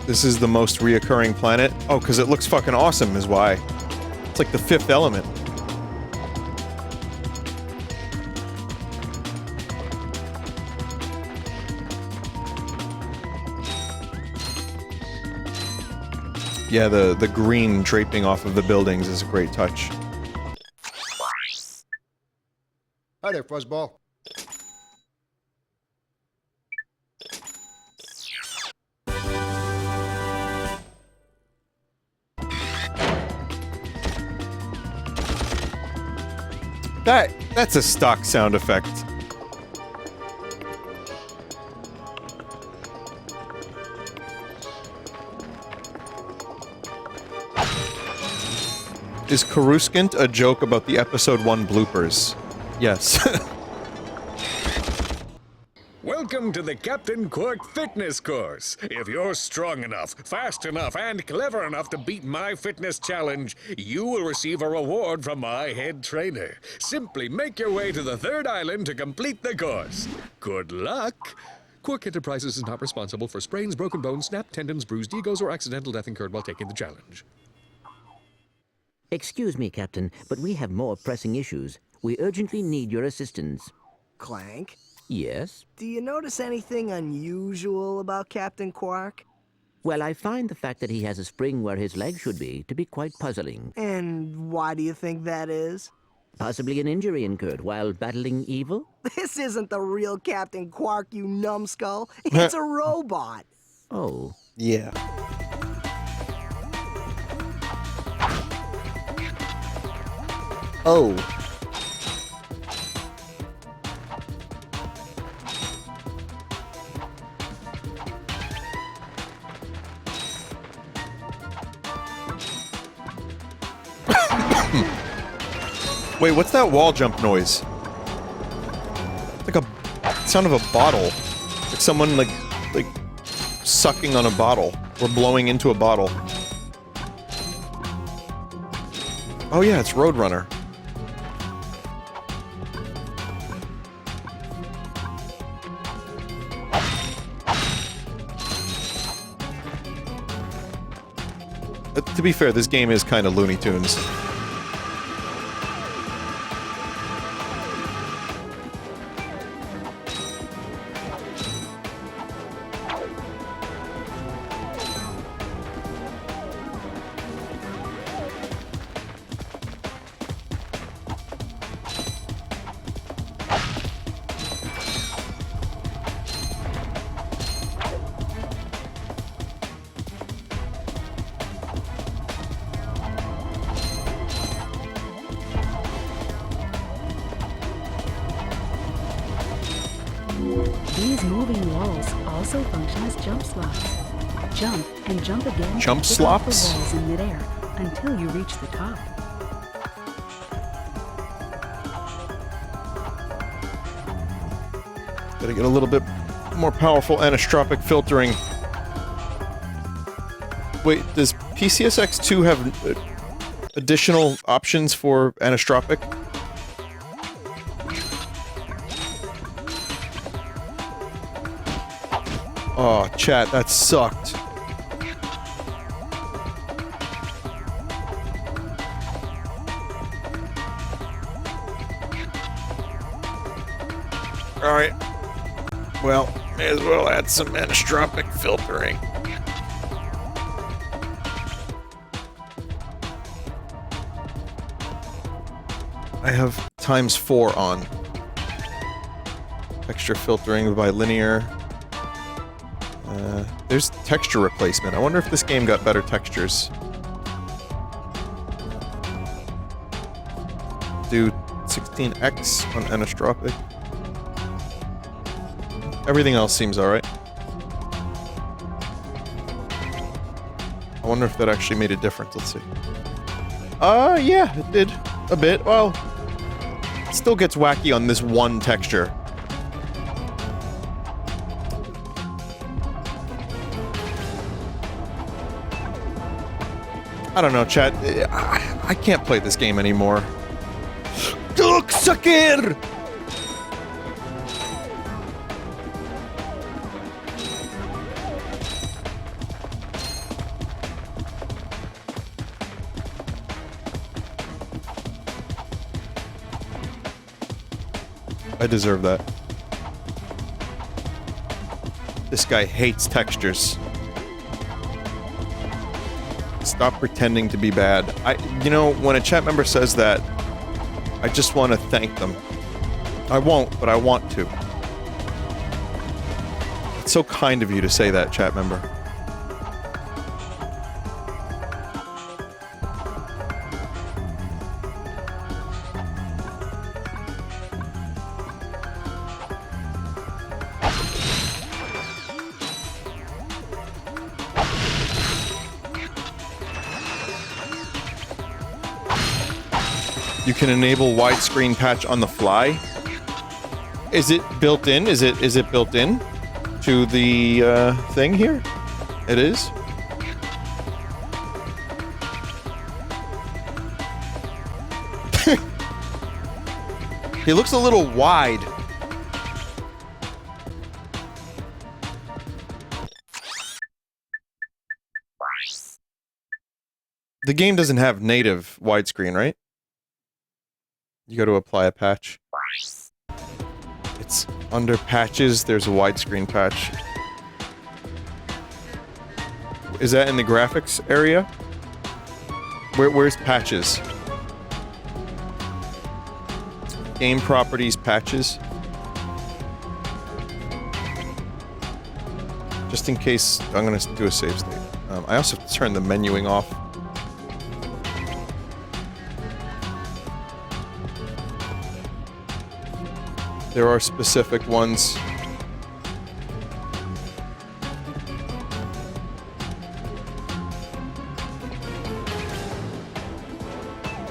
This is the most reoccurring planet? Oh, because it looks fucking awesome is why. It's like the Fifth Element. Yeah, the green draping off of the buildings is a great touch. Hi there, Fuzzball. That's a stock sound effect. Is Coruscant a joke about the episode 1 bloopers? Yes. Welcome to the Captain Quark Fitness Course. If you're strong enough, fast enough, and clever enough to beat my fitness challenge, you will receive a reward from my head trainer. Simply make your way to the third island to complete the course. Good luck! Quark Enterprises is not responsible for sprains, broken bones, snapped tendons, bruised egos, or accidental death incurred while taking the challenge. Excuse me, Captain, but we have more pressing issues. We urgently need your assistance. Clank? Yes? Do you notice anything unusual about Captain Quark? Well, I find the fact that he has a spring where his leg should be to be quite puzzling. And why do you think that is? Possibly an injury incurred while battling evil? This isn't the real Captain Quark, you numbskull. It's a robot. Oh. Yeah. Oh. Wait, what's that wall jump noise? It's like a sound of a bottle. Like someone like sucking on a bottle or blowing into a bottle. Oh yeah, it's Roadrunner. To be fair, this game is kind of Looney Tunes. These moving walls also function as jump slots. Jump and jump again. Jump to pick up the slots? walls in midair until you reach the top. Gotta get a little bit more powerful anisotropic filtering. Wait, does PCSX2 have additional options for anisotropic? Oh, chat, that sucked. Alright. Well, may as well add some anisotropic filtering. I have ×4 on. Texture filtering by linear. There's texture replacement. I wonder if this game got better textures. Do 16x on anisotropic. Everything else seems alright. I wonder if that actually made a difference. Let's see. Yeah, it did. A bit. Well, it still gets wacky on this one texture. I don't know, chat. I can't play this game anymore. Look, sucker! I deserve that. This guy hates textures. Stop pretending to be bad. You know, when a chat member says that, I just want to thank them. I won't, but I want to. It's so kind of you to say that, chat member. You can enable widescreen patch on the fly. Is it built in? Is it built in to the thing here? It is. He looks a little wide. The game doesn't have native widescreen, right? You go to apply a patch. It's under patches, there's a widescreen patch. Is that in the graphics area? Where's patches? Game properties patches. Just in case, I'm gonna do a save state. I also have to turn the menuing off. There are specific ones.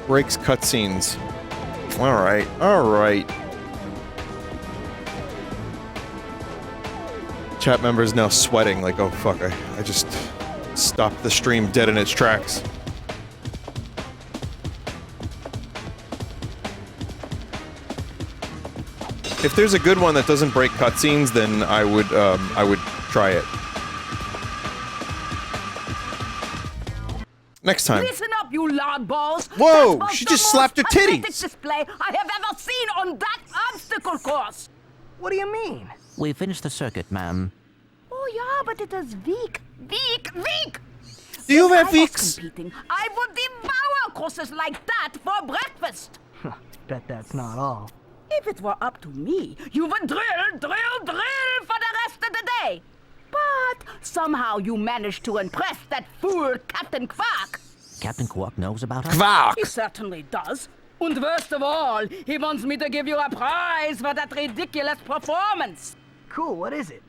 Breaks cutscenes. Alright, alright. Chat members now sweating like, oh fuck, I just stopped the stream dead in its tracks. If there's a good one that doesn't break cutscenes, then I would try it. Next time. Listen up, you loud balls. Whoa! That was She the just most slapped her pathetic titties! display I have ever seen on that obstacle course. What do you mean? We finished the circuit, ma'am. Oh yeah, but it is weak. Do you If have I was weeks? competing, I would devour courses like that for breakfast. Bet that's not all. If it were up to me, you would drill for the rest of the day. But somehow you managed to impress that fool Captain Quark. Captain Quark knows about us? Quark! He certainly does. And worst of all, he wants me to give you a prize for that ridiculous performance. Cool, what is it?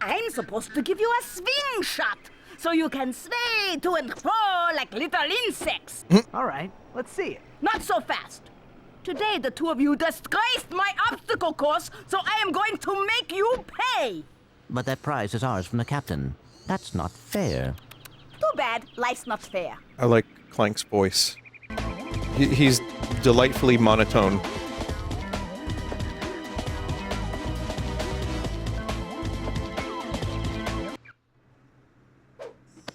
I'm supposed to give you a swing shot, so you can sway to and fro like little insects. All right, let's see it. Not so fast. Today, the two of you disgraced my obstacle course, so I am going to make you pay. But that prize is ours from the captain. That's not fair. Too bad, life's not fair. I like Clank's voice. He's delightfully monotone.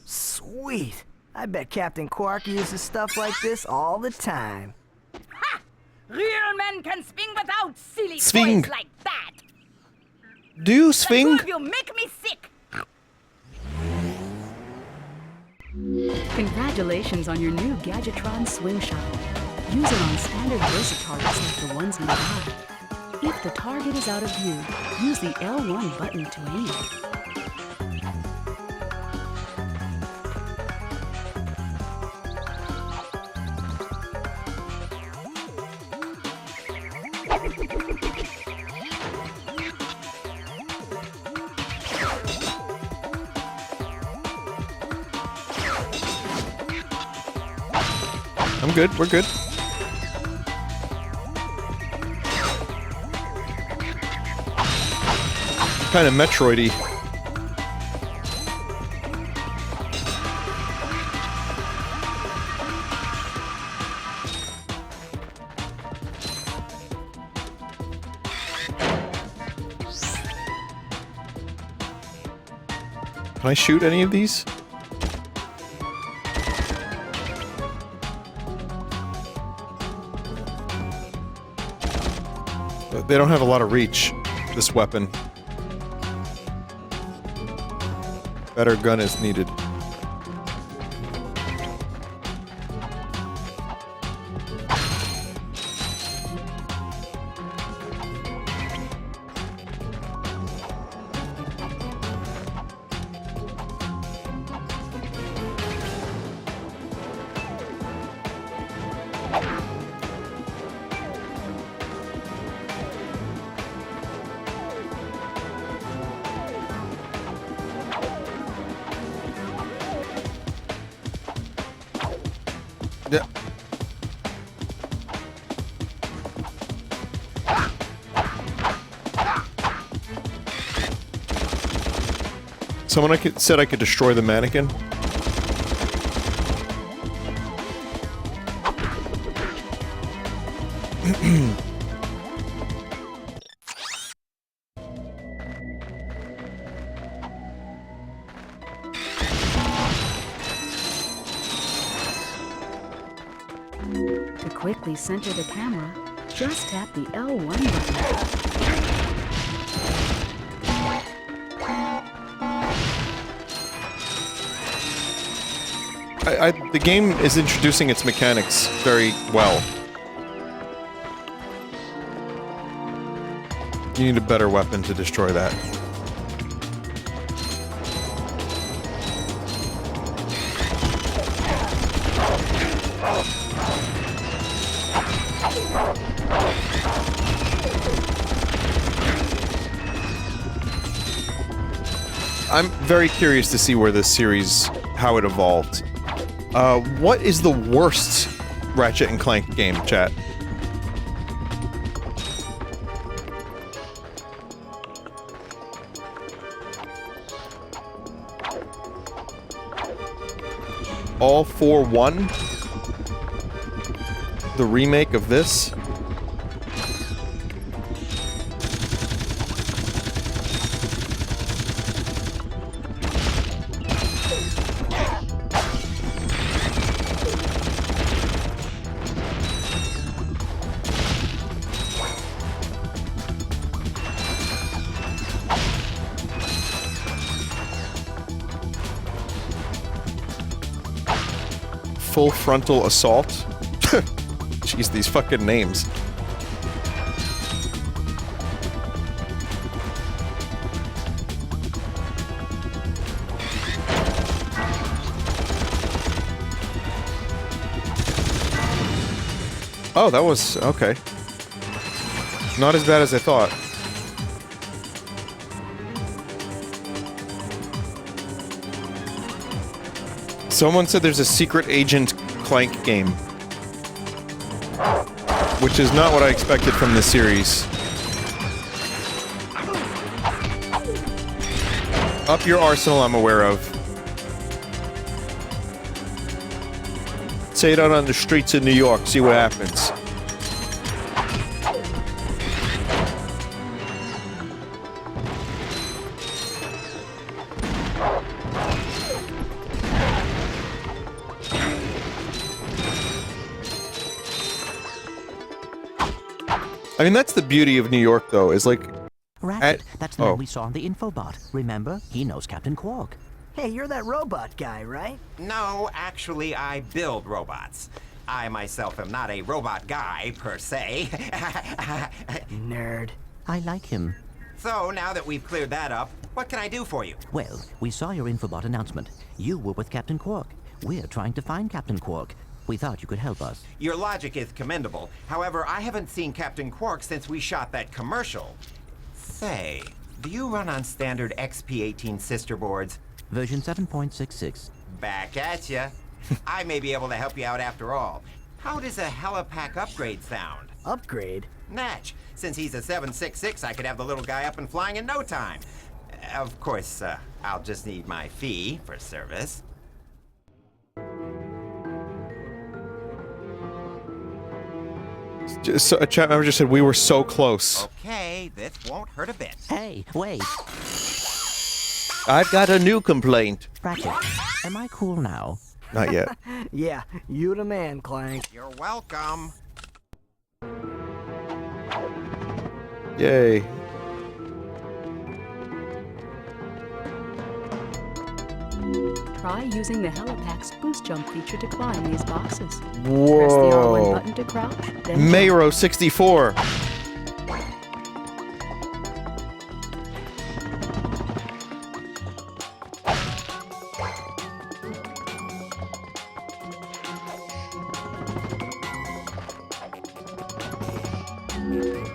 Sweet. I bet Captain Quark uses stuff like this all the time. Ha! Real men can swing without silly Swing. toys like that. Do you The swing? two of you make me sick. Congratulations on your new Gadgetron Swing Shot. Use it on standard basic targets like the ones nearby. If the target is out of view, use the L1 button to aim. I'm good, we're good. Kind of Metroid-y. Can I shoot any of these? They don't have a lot of reach, this weapon. Better gun is needed. Yeah. Someone said I could destroy the mannequin. To quickly center the camera, just tap the L1 button. The game is introducing its mechanics very well. You need a better weapon to destroy that. I'm very curious to see where this series, how it evolved. What is the worst Ratchet and Clank game, chat? All for One, the remake of this. Full Frontal Assault. Jeez, these fucking names. Oh, that was... okay. Not as bad as I thought. Someone said there's a Secret Agent Clank game. Which is not what I expected from this series. Up your arsenal, I'm aware of. Say it out on the streets of New York, see what happens. I mean, that's the beauty of New York, though, is like... Ratchet, that's the man we saw on the infobot. Remember? He knows Captain Quark. Hey, you're that robot guy, right? No, actually, I build robots. I myself am not a robot guy, per se. Nerd. I like him. So, now that we've cleared that up, what can I do for you? Well, we saw your infobot announcement. You were with Captain Quark. We're trying to find Captain Quark. We thought you could help us. Your logic is commendable. However, I haven't seen Captain Quark since we shot that commercial. Say, do you run on standard XP18 sister boards? Version 7.66. Back at ya. I may be able to help you out after all. How does a helipack upgrade sound? Upgrade? Natch. Since he's a 766, I could have the little guy up and flying in no time. Of course, I'll just need my fee for service. So, a chat member just said we were so close. Okay, this won't hurt a bit. Hey, wait. I've got a new complaint. Ratchet, am I cool now? Not yet. Yeah, you the man, Clank. You're welcome. Yay. Try using the Helipack's boost jump feature to climb these boxes. Whoa. Press the R1 button to crouch, then jump. Mayro 64.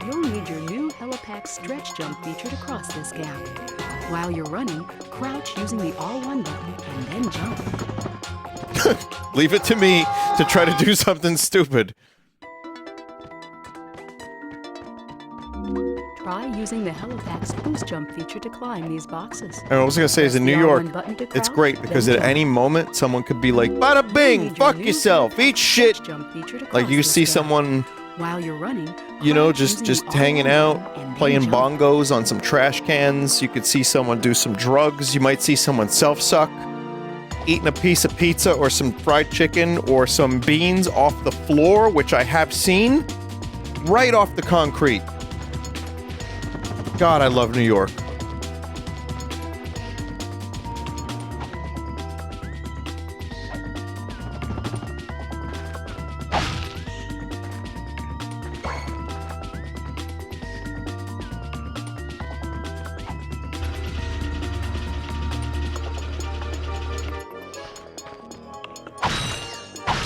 You'll need your new Helipack stretch jump feature to cross this gap. While you're running, crouch using the R1 button and then jump. Leave it to me to try to do something stupid. Try using the Helipack's boost jump feature to climb these boxes. And I was gonna say is in New York, it's great because at any moment someone could be like, "Bada bing, fuck yourself, eat shit." Like you see someone, while you're running, you know, just hanging out, playing bongos on some trash cans. You could see someone do some drugs. You might see someone self-suck, eating a piece of pizza or some fried chicken or some beans off the floor, which I have seen, right off the concrete. God, I love New York.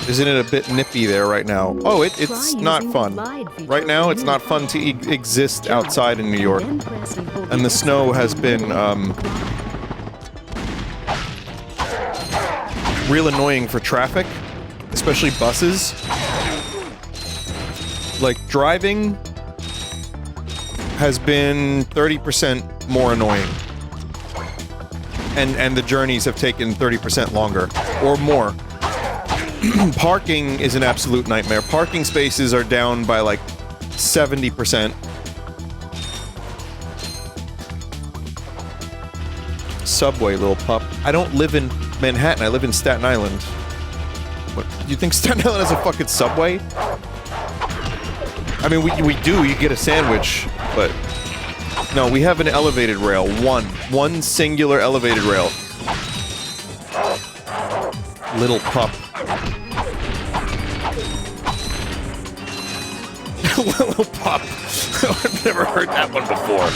Isn't it a bit nippy there right now? Oh, it's not fun. Right now, it's not fun to exist outside in New York. And the snow has been, real annoying for traffic, especially buses. Like, driving has been 30% more annoying. And the journeys have taken 30% longer, or more. Parking is an absolute nightmare. Parking spaces are down by like 70%. Subway, little pup. I don't live in Manhattan. I live in Staten Island. What? You think Staten Island has a fucking subway? I mean, we do. You get a sandwich, but no, we have an elevated rail. One singular elevated rail. Little pup. Little pup. I've never heard that one before.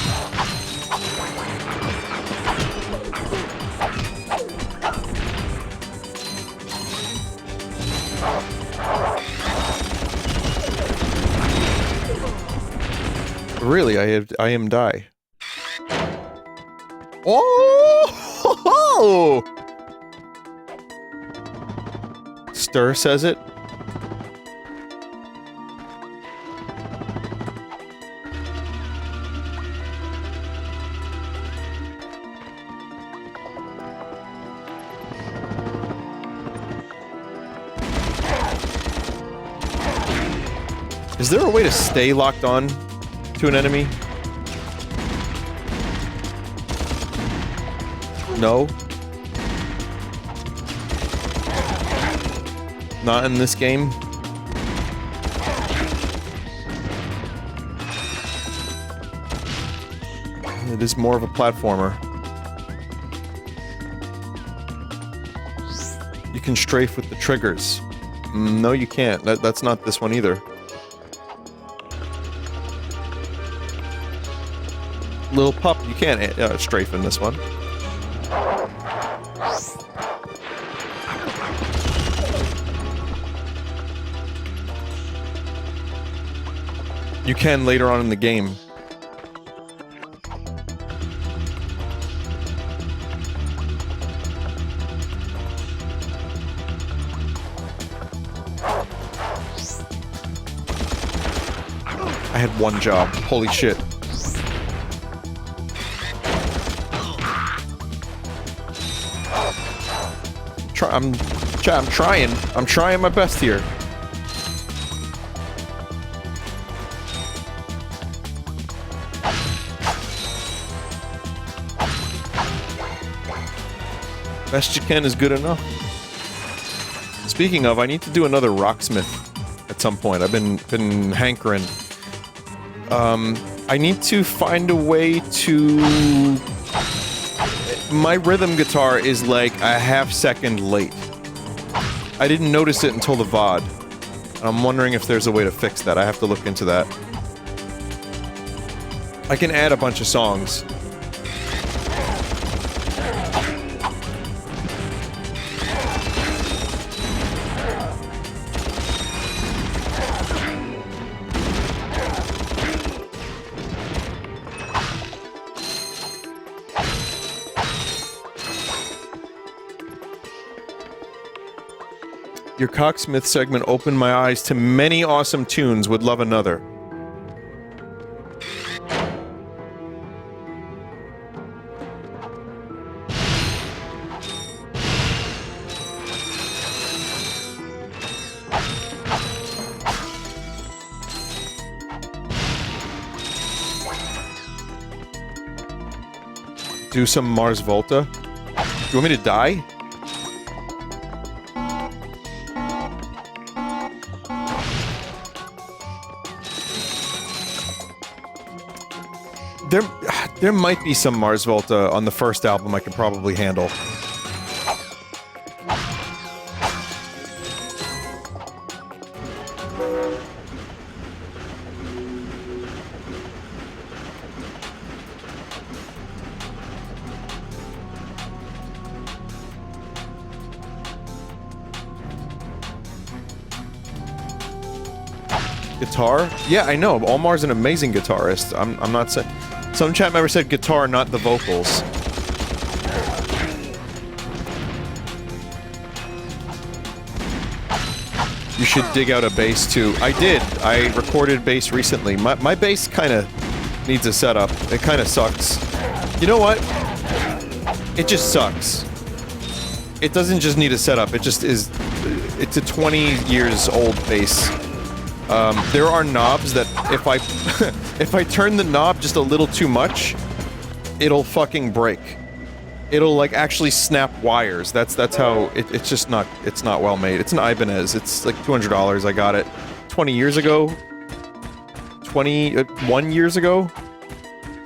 Really, I am die. Oh! Stir says it. Is there a way to stay locked on to an enemy? No. Not in this game. It is more of a platformer. You can strafe with the triggers. No, you can't. That's not this one either. Little pup, you can't strafe in this one. You can later on in the game. I had one job. Holy shit. I'm trying my best here. Best you can is good enough. Speaking of, I need to do another rocksmith at some point. I've been hankering. I need to find a way to... My rhythm guitar is like a half-second late. I didn't notice it until the VOD. I'm wondering if there's a way to fix that. I have to look into that. I can add a bunch of songs. Your Cocksmith segment opened my eyes to many awesome tunes. Would love another. Do some Mars Volta. You want me to die? There might be some Mars Volta on the first album I could probably handle. Guitar? Yeah, I know. Omar's an amazing guitarist. I'm not saying... Some chat member said guitar, not the vocals. You should dig out a bass too. I did. I recorded bass recently. My bass kind of needs a setup. It kind of sucks. You know what? It just sucks. It doesn't just need a setup. It just is... it's a 20 years old bass. There are knobs that if I if I turn the knob just a little too much, it'll fucking break. It'll like actually snap wires. That's how it's just not well made. It's an Ibanez. It's like $200. I got it 20 years ago. 21 years ago.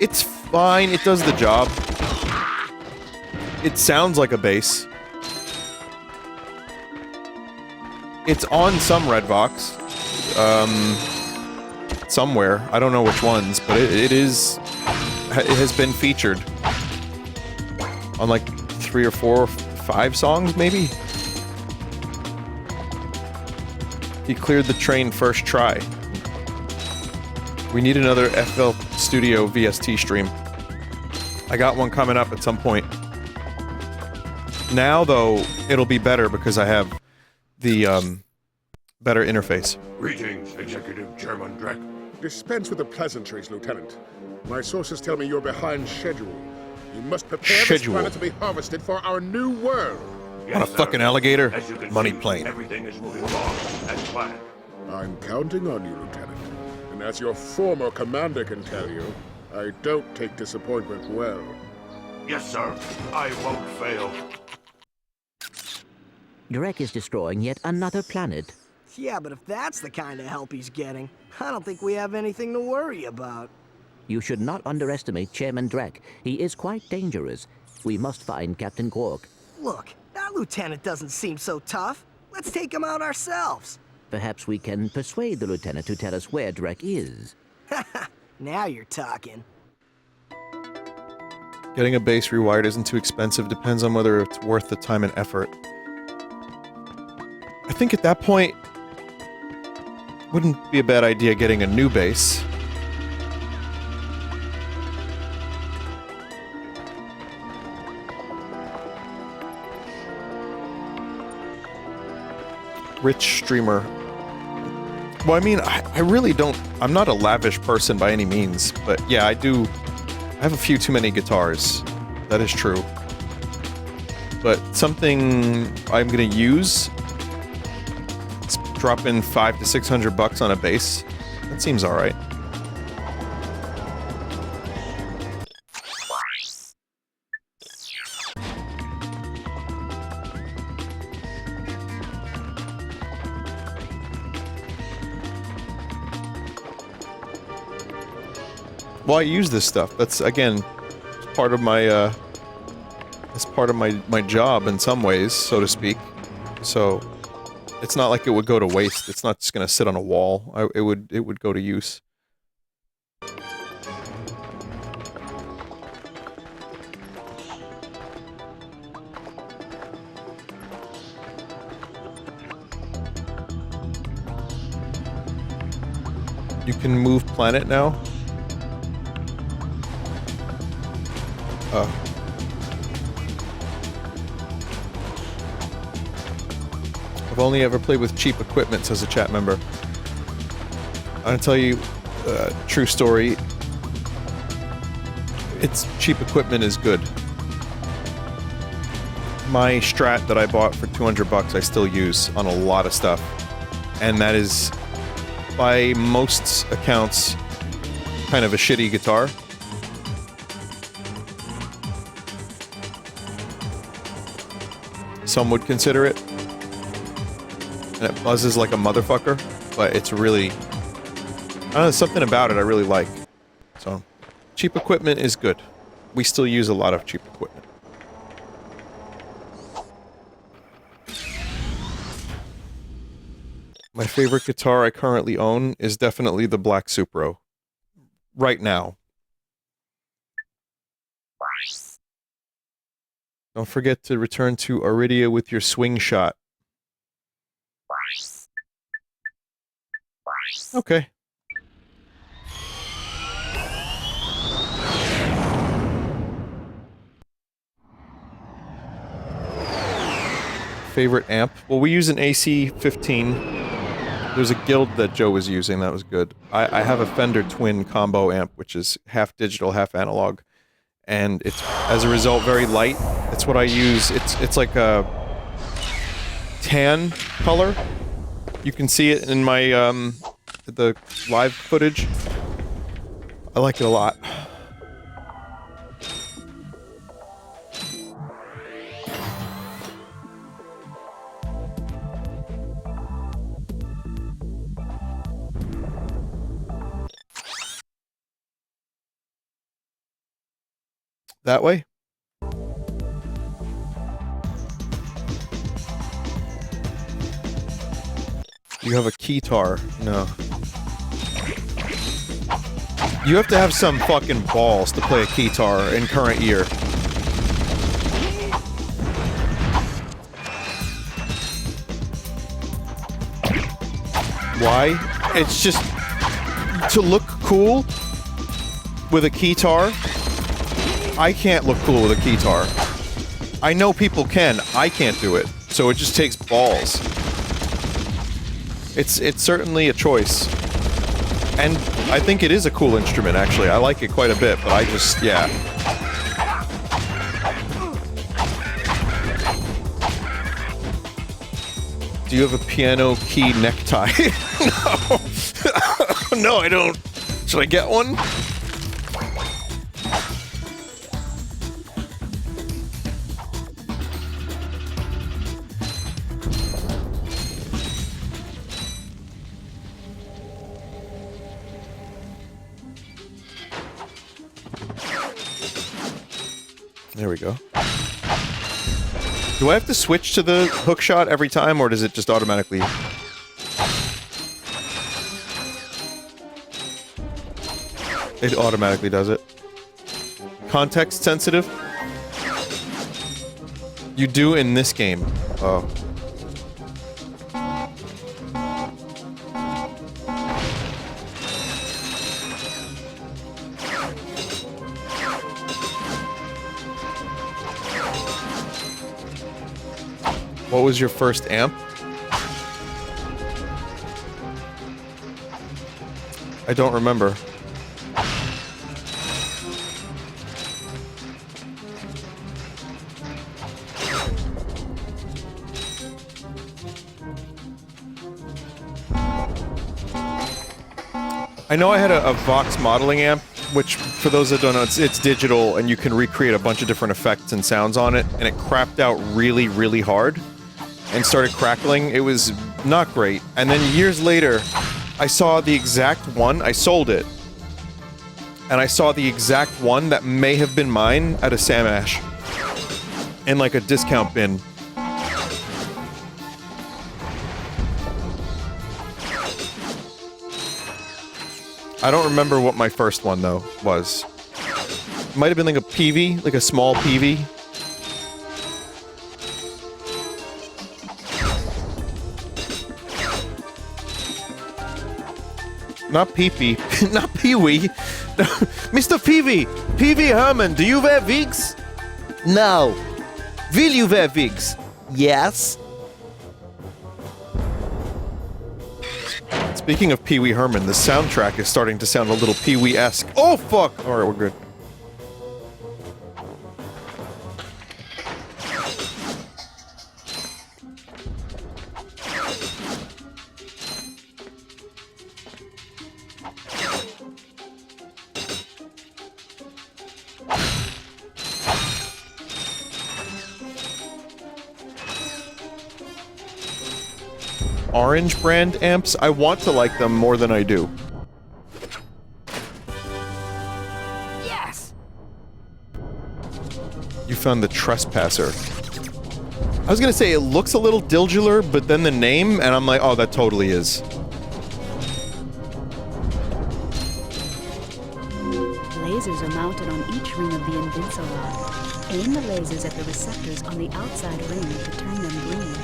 It's fine. It does the job. It sounds like a bass. It's on some Redvox. Somewhere. I don't know which ones, but it has been featured on like 3 or 4 or 5 songs, maybe? He cleared the train first try. We need another FL Studio VST stream. I got one coming up at some point. Now, though, it'll be better because I have the, better interface. Greetings, Executive Chairman Drek. Dispense with the pleasantries, Lieutenant. My sources tell me you're behind schedule. You must prepare this planet to be harvested for our new world. On a fucking alligator? Money plane. Everything is moving along as planned. I'm counting on you, Lieutenant. And as your former commander can tell you, I don't take disappointment well. Yes, sir. I won't fail. Drek is destroying yet another planet. Yeah, but if that's the kind of help he's getting, I don't think we have anything to worry about. You should not underestimate Chairman Drek. He is quite dangerous. We must find Captain Quark. Look, that lieutenant doesn't seem so tough. Let's take him out ourselves. Perhaps we can persuade the lieutenant to tell us where Drek is. Now you're talking. Getting a bass rewired isn't too expensive. Depends on whether it's worth the time and effort. I think at that point, wouldn't be a bad idea getting a new bass. Rich streamer. Well, I mean, I really don't... I'm not a lavish person by any means, but yeah, I have a few too many guitars. That is true. But something I'm gonna use... Let's drop in $500 to $600 on a bass. That seems alright. Well, I use this stuff. That's, again, part of my, it's part of my job in some ways, so to speak. So, it's not like it would go to waste. It's not just gonna sit on a wall. It would go to use. You can move planet now? I've only ever played with cheap equipment, says a chat member. I'm gonna tell you a true story. It's cheap equipment is good. My Strat that I bought for $200 I still use on a lot of stuff. And that is, by most accounts, kind of a shitty guitar. Some would consider it. And it buzzes like a motherfucker, but it's really... I don't know, there's something about it I really like. So, cheap equipment is good. We still use a lot of cheap equipment. My favorite guitar I currently own is definitely the Black Supro. Right now. Don't forget to return to Aridia with your swing shot. Okay. Favorite amp? Well, we use an AC-15. There's a Guild that Joe was using, that was good. I have a Fender Twin combo amp, which is half digital, half analog. And it's, as a result, very light. It's what I use. It's like a tan color. You can see it in my, the live footage. I like it a lot. That way? You have a keytar. No. You have to have some fucking balls to play a keytar in current year. Why? It's just to look cool with a keytar. I can't look cool with a keytar. I know people can. I can't do it. So it just takes balls. It's certainly a choice. And I think it is a cool instrument, actually. I like it quite a bit, but I just, yeah. Do you have a piano key necktie? No. No, I don't. Should I get one? There we go. Do I have to switch to the hook shot every time, or does it just automatically... It automatically does it. Context sensitive? You do in this game. Oh. What was your first amp? I don't remember. I know I had a Vox modeling amp, which, for those that don't know, it's digital, and you can recreate a bunch of different effects and sounds on it, and it crapped out really, really hard, and started crackling. It was not great. And then years later, I saw the exact one, I sold it, and I saw the exact one that may have been mine at a Sam Ash, in like a discount bin. I don't remember what my first one, though, was. It might have been like a PV, like a small PV. Not Pee-Pee. Not Pee-Wee. Mr. Pee-Wee! Pee-Wee Herman, do you wear wigs? No. Will you wear wigs? Yes. Speaking of Pee-Wee Herman, the soundtrack is starting to sound a little Pee-Wee-esque. Oh, fuck! Alright, we're good. Orange brand amps, I want to like them more than I do. Yes! You found the Trespasser. I was gonna say it looks a little dildular, but then the name, and I'm like, oh, that totally is. Lasers are mounted on each ring of the Vinesauce rod. Aim the lasers at the receptors on the outside ring to turn them green.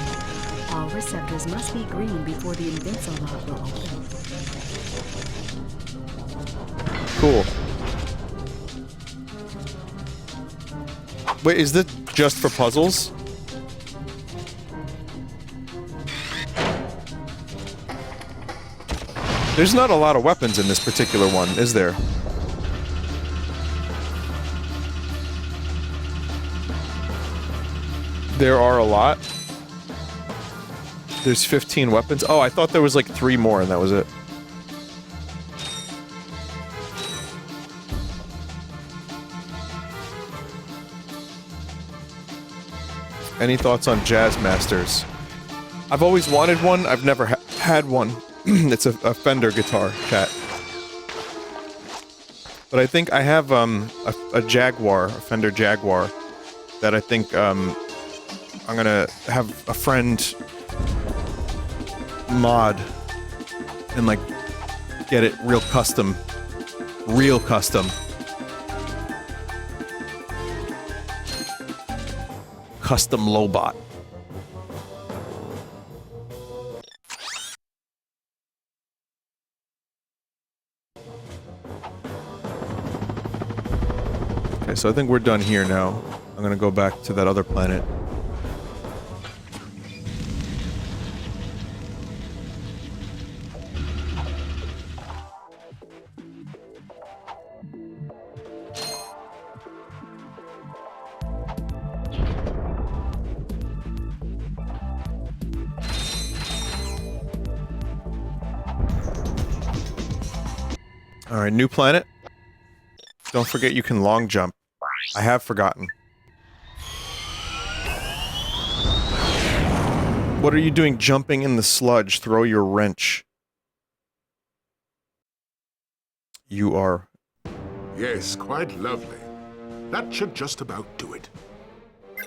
All receptors must be green before the Vinesauce rod will open. Cool. Wait, is this just for puzzles? There's not a lot of weapons in this particular one, is there? There are a lot. There's 15 weapons? Oh, I thought there was like 3 more and that was it. Any thoughts on Jazz Masters? I've always wanted one, I've never had one. It's a Fender guitar, chat. But I think I have a Jaguar, a Fender Jaguar, that I think I'm gonna have a friend mod and like get it real custom. Real custom. Custom Lobot. Okay, so I think we're done here now. I'm gonna go back to that other planet. Alright, new planet. Don't forget you can long jump. I have forgotten. What are you doing jumping in the sludge? Throw your wrench. You are... Yes, quite lovely. That should just about do it.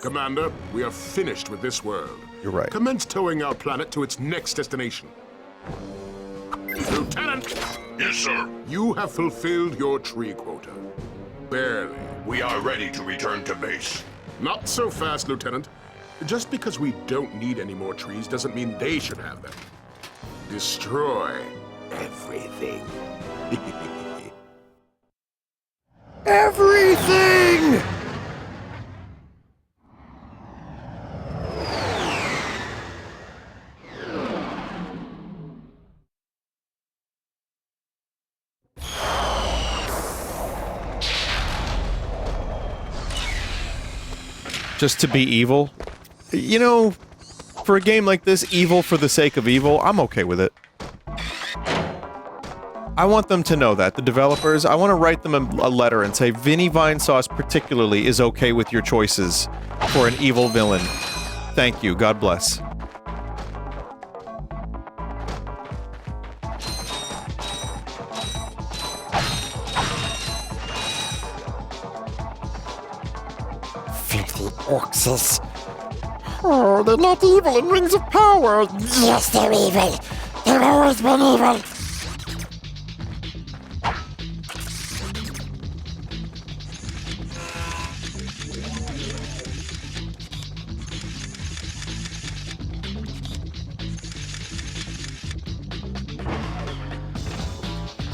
Commander, we are finished with this world. You're right. Commence towing our planet to its next destination. Lieutenant! Yes, sir. You have fulfilled your tree quota. Barely. We are ready to return to base. Not so fast, Lieutenant. Just because we don't need any more trees doesn't mean they should have them. Destroy everything. Everything! Just to be evil? You know, for a game like this, evil for the sake of evil, I'm okay with it. I want them to know that, the developers. I want to write them a letter and say, Vinny Vinesauce particularly is okay with your choices for an evil villain. Thank you, God bless. Orcs. Oh, they're not evil in Rings of Power! Yes, they're evil! They've always been evil!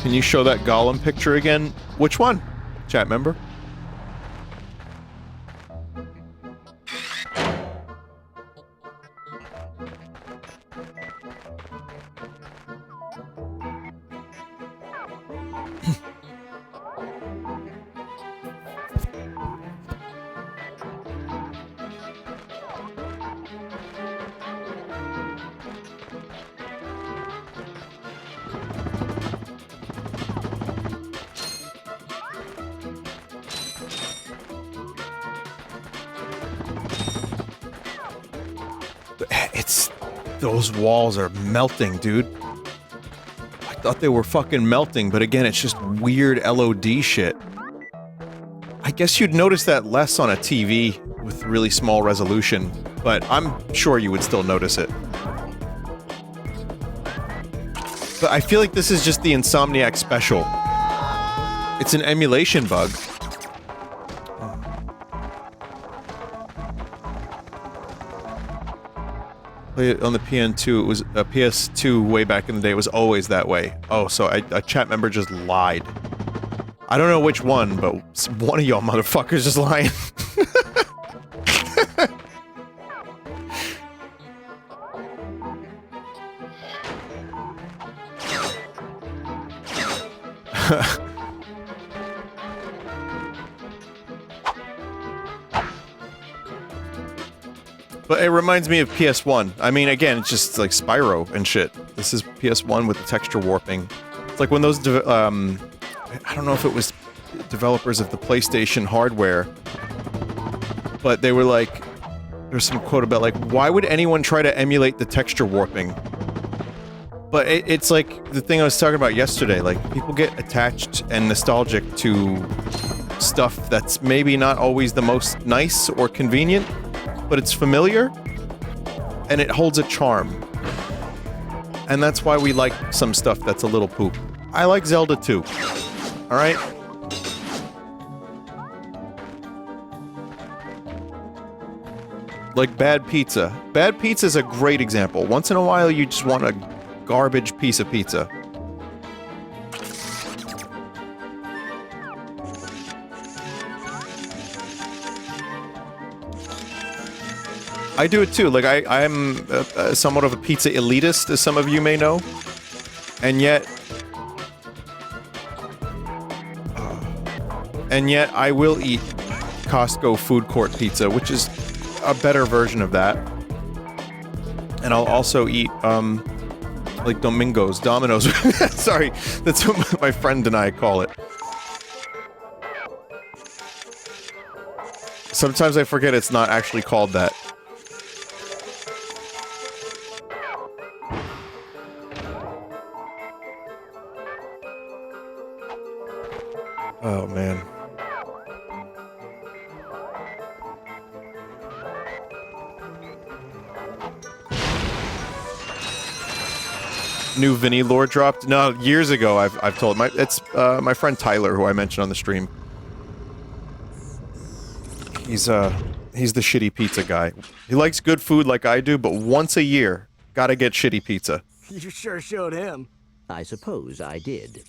Can you show that Gollum picture again? Which one? Chat member? Those walls are melting, dude. I thought they were fucking melting, but again, it's just weird LOD shit. I guess you'd notice that less on a TV with really small resolution, but I'm sure you would still notice it. But I feel like this is just the Insomniac special. It's an emulation bug. On the PN2, it was a PS2 way back in the day. It was always that way. Oh, so a chat member just lied. I don't know which one, but one of y'all motherfuckers just lying. But it reminds me of PS1. I mean, again, it's just like Spyro and shit. This is PS1 with the texture warping. It's like when those, I don't know if it was developers of the PlayStation hardware, but they were like, there's some quote about like, why would anyone try to emulate the texture warping? But it's like the thing I was talking about yesterday, like, people get attached and nostalgic to stuff that's maybe not always the most nice or convenient, but it's familiar, and it holds a charm. And that's why we like some stuff that's a little poop. I like Zelda too. Alright? Like bad pizza. Bad pizza is a great example. Once in a while, you just want a garbage piece of pizza. I do it too. Like, I'm somewhat of a pizza elitist, as some of you may know. And yet I will eat Costco food court pizza, which is a better version of that. And I'll also eat, like Domino's. Sorry, that's what my friend and I call it. Sometimes I forget it's not actually called that. Oh, man. New Vinny lore dropped? No, years ago I've told it's my friend Tyler, who I mentioned on the stream. He's the shitty pizza guy. He likes good food like I do, but once a year, gotta get shitty pizza. You sure showed him. I suppose I did.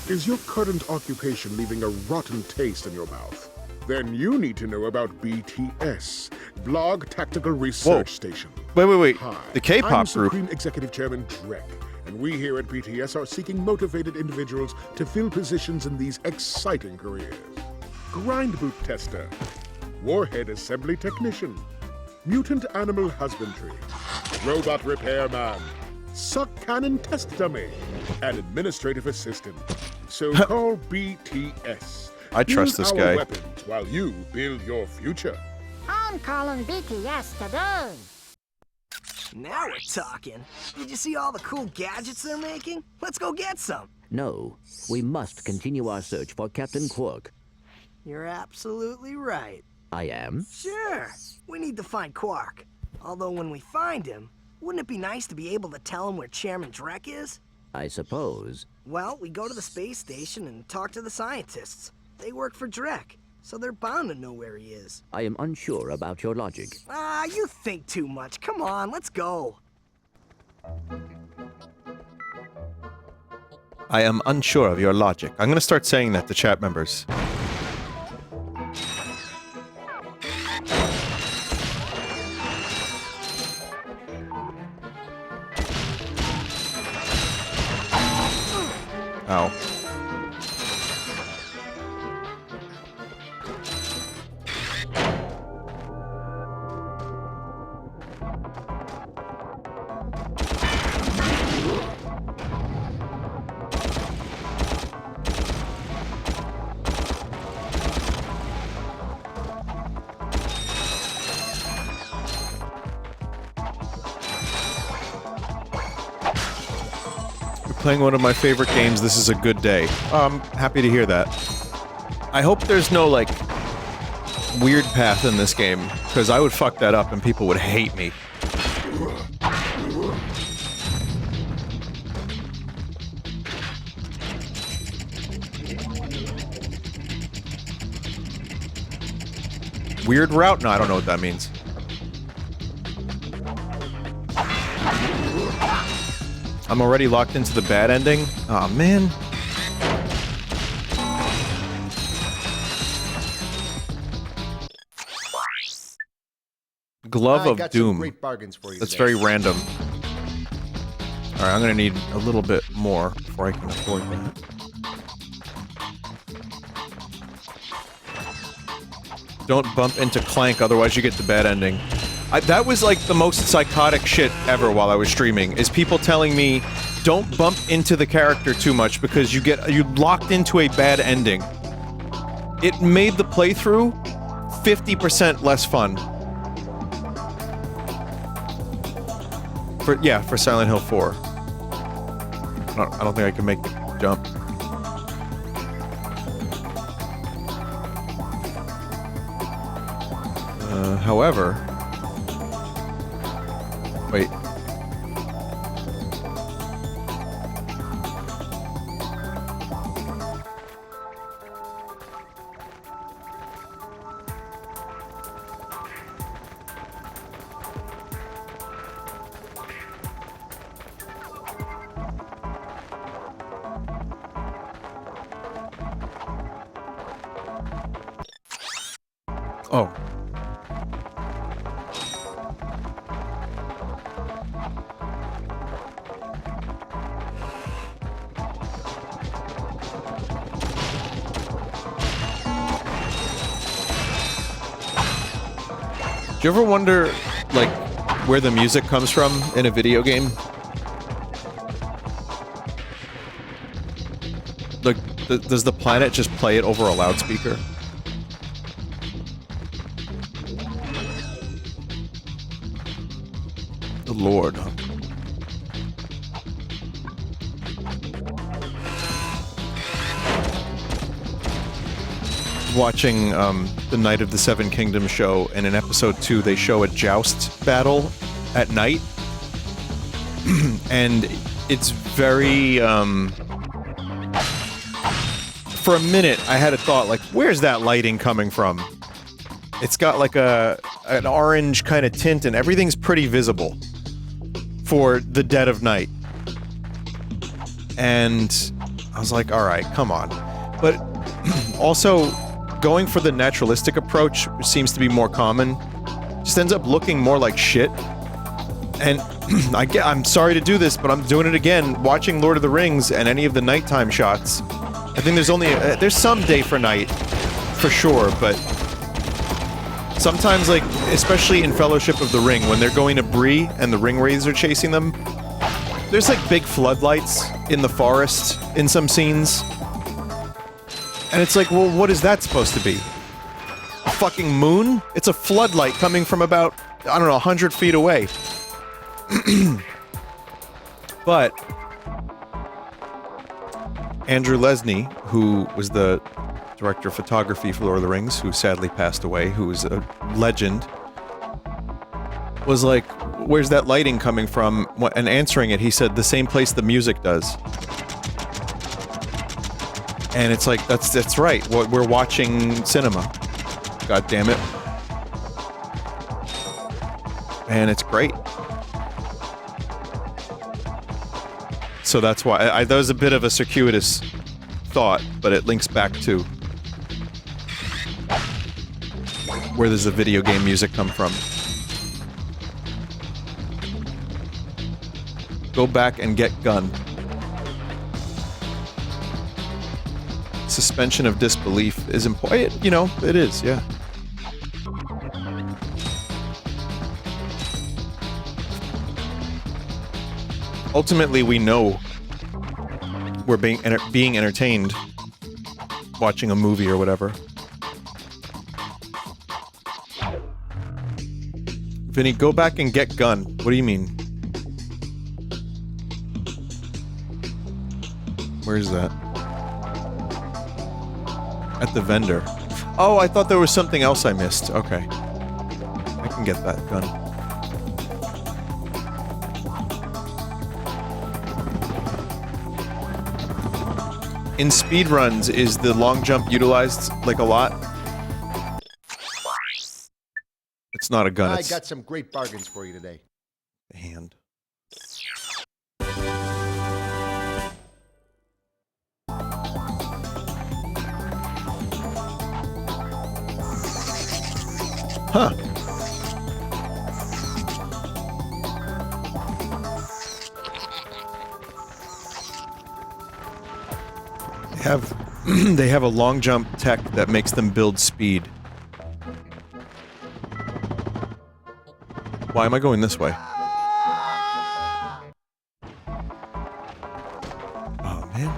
Is your current occupation leaving a rotten taste in your mouth? Then you need to know about BTS, Blog Tactical Research Station. Wait. Hi, The K-pop I'm group. Supreme Executive Chairman Drek, and we here at BTS are seeking motivated individuals to fill positions in these exciting careers. Grind boot tester, warhead assembly technician, mutant animal husbandry, robot repairman, suck cannon test dummy, and administrative assistant. So call BTS. I trust Use this our guy. weapons while you build your future. I'm calling BTS today. Now we're talking. Did you see all the cool gadgets they're making? Let's go get some. No, we must continue our search for Captain Quark. You're absolutely right. I am? Sure. We need to find Quark. Although when we find him, wouldn't it be nice to be able to tell him where Chairman Drek is? I suppose. Well, we go to the space station and talk to the scientists. They work for Drek, so they're bound to know where he is. I am unsure about your logic. Ah, you think too much. Come on, let's go. I am unsure of your logic. I'm gonna start saying that to chat members. Ow. Playing one of my favorite games, this is a good day. I'm happy to hear that. I hope there's no, like, weird path in this game, because I would fuck that up and people would hate me. Weird route? No, I don't know what that means. I'm already locked into the bad ending? Aw, man. Glove I of got some Doom. great bargains for you That's today. very random. Alright, I'm gonna need a little bit more before I can afford that. Don't bump into Clank, otherwise you get the bad ending. That was like the most psychotic shit ever while I was streaming, is people telling me, don't bump into the character too much because you locked into a bad ending. It made the playthrough 50% less fun. For Silent Hill 4. I don't think I can make the jump. However... Wait. Oh. Do you ever wonder, like, where the music comes from in a video game? Like, does the planet just play it over a loudspeaker? The Lord. Watching the Night of the Seven Kingdoms show, and in episode 2 they show a joust battle at night. And it's very for a minute I had a thought, like, where's that lighting coming from? It's got like an orange kind of tint and everything's pretty visible for the dead of night. And I was like, alright, come on. But also, going for the naturalistic approach, which seems to be more common, just ends up looking more like shit. And I'm sorry to do this, but I'm doing it again. Watching Lord of the Rings and any of the nighttime shots, I think there's only there's some day for night, for sure, but sometimes, like, especially in Fellowship of the Ring, when they're going to Bree and the ringwraiths are chasing them, there's like big floodlights in the forest in some scenes. And it's like, well, what is that supposed to be? A fucking moon? It's a floodlight coming from about, I don't know, 100 feet away. But Andrew Lesnie, who was the director of photography for Lord of the Rings, who sadly passed away, who was a legend, was like, where's that lighting coming from? And answering it, he said, the same place the music does. And it's like, that's right. We're watching cinema. God damn it. And it's great. So that's why that was a bit of a circuitous thought, but it links back to where does the video game music come from. Go back and get gun. Suspension of disbelief is important. You know, it is, yeah. Ultimately, we know we're being entertained watching a movie or whatever. Vinny, go back and get gun. What do you mean? Where's that? At the vendor. Oh, I thought there was something else I missed. Okay. I can get that gun. In speedruns, is the long jump utilized, like, a lot? It's not a gun, I it's got some great bargains for you today. a hand. Huh. They have a long jump tech that makes them build speed. Why am I going this way? Oh, man.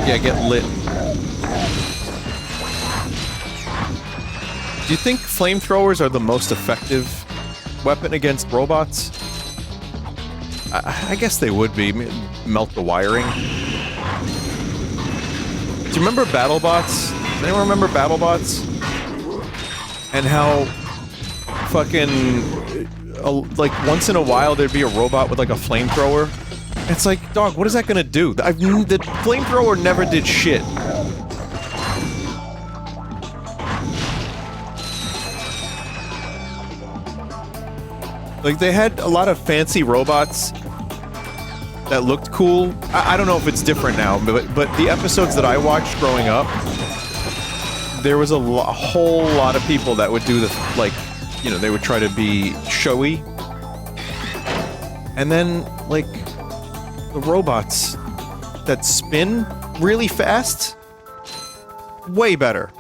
Yeah, get lit. Do you think flamethrowers are the most effective weapon against robots? I guess they would be. Melt the wiring. Do you remember BattleBots? Does anyone remember BattleBots? And how fucking like once in a while there'd be a robot with like a flamethrower. It's like, dog, what is that gonna do? The flamethrower never did shit. Like, they had a lot of fancy robots that looked cool. I don't know if it's different now, but the episodes that I watched growing up, there was a whole lot of people that would do the, like, you know, they would try to be showy. And then, like, the robots that spin really fast, way better.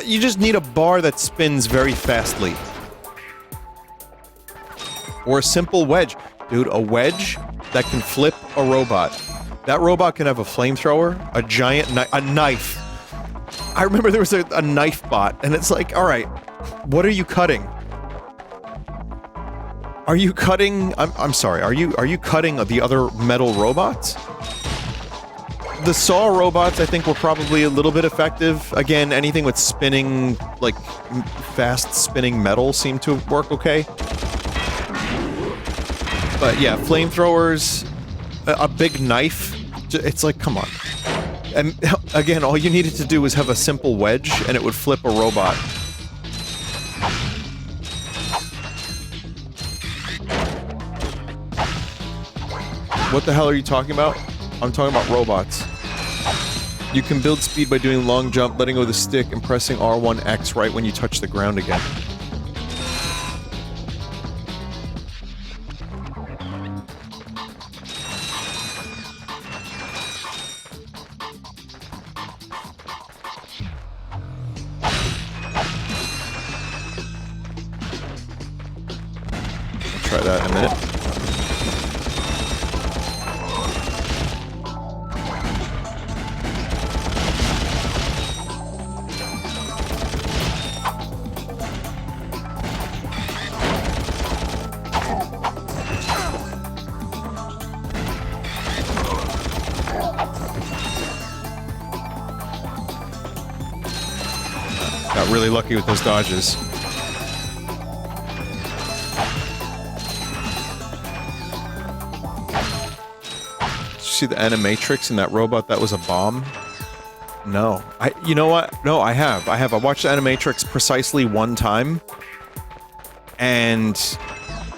You just need a bar that spins very fastly. Or a simple wedge. Dude, a wedge that can flip a robot. That robot can have a flamethrower, a giant knife. I remember there was a knife bot, and it's like, alright, what are you cutting? Are you cutting... I'm sorry, are you cutting the other metal robots? The saw robots, I think, were probably a little bit effective. Again, anything with spinning, like, fast spinning metal seemed to work okay. But yeah, flamethrowers, a big knife, it's like, come on. And again, all you needed to do was have a simple wedge, and it would flip a robot. What the hell are you talking about? I'm talking about robots. You can build speed by doing long jump, letting go of the stick, and pressing R1X right when you touch the ground again. I'll try that in a minute. Got really lucky with those dodges. Did you see the animatrix in that robot that was a bomb? No. You know what? No, I have. I watched the animatrix precisely one time. And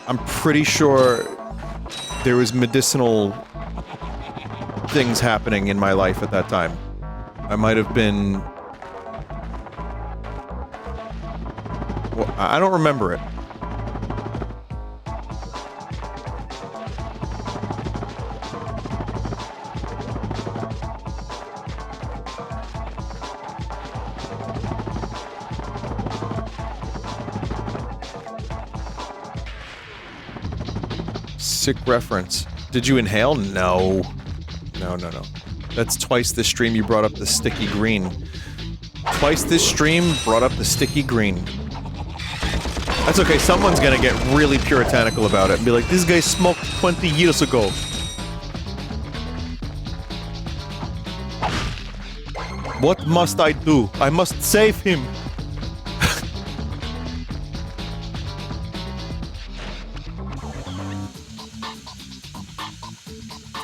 I'm pretty sure there was medicinal things happening in my life at that time. I might have been... Well, I don't remember it. Sick reference. Did you inhale? No. No. That's twice this stream you brought up the sticky green. Twice this stream brought up the sticky green. That's okay, someone's gonna get really puritanical about it and be like, this guy smoked 20 years ago. What must I do? I must save him.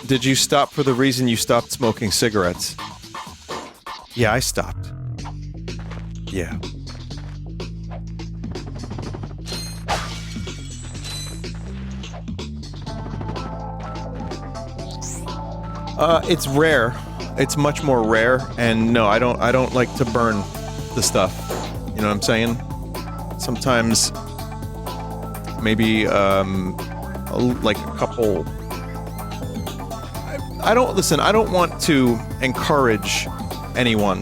Did you stop for the reason you stopped smoking cigarettes? Yeah, I stopped. Yeah. It's rare. It's much more rare, and no, I don't like to burn the stuff. You know what I'm saying? Sometimes, maybe, like a couple... I don't want to encourage anyone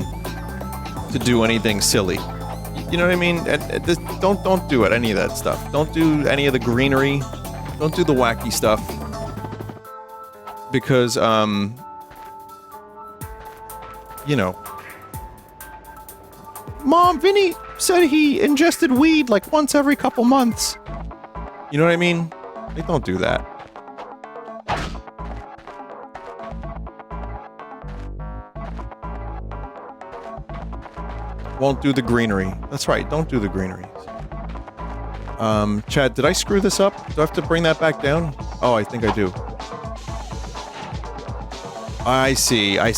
to do anything silly. You know what I mean? Don't do it, any of that stuff. Don't do any of the greenery. Don't do the wacky stuff. Because, you know. Mom, Vinny said he ingested weed like once every couple months. You know what I mean? Like, don't do that. Won't do the greenery. That's right, don't do the greenery. Chad, did I screw this up? Do I have to bring that back down? Oh, I think I do. I see. I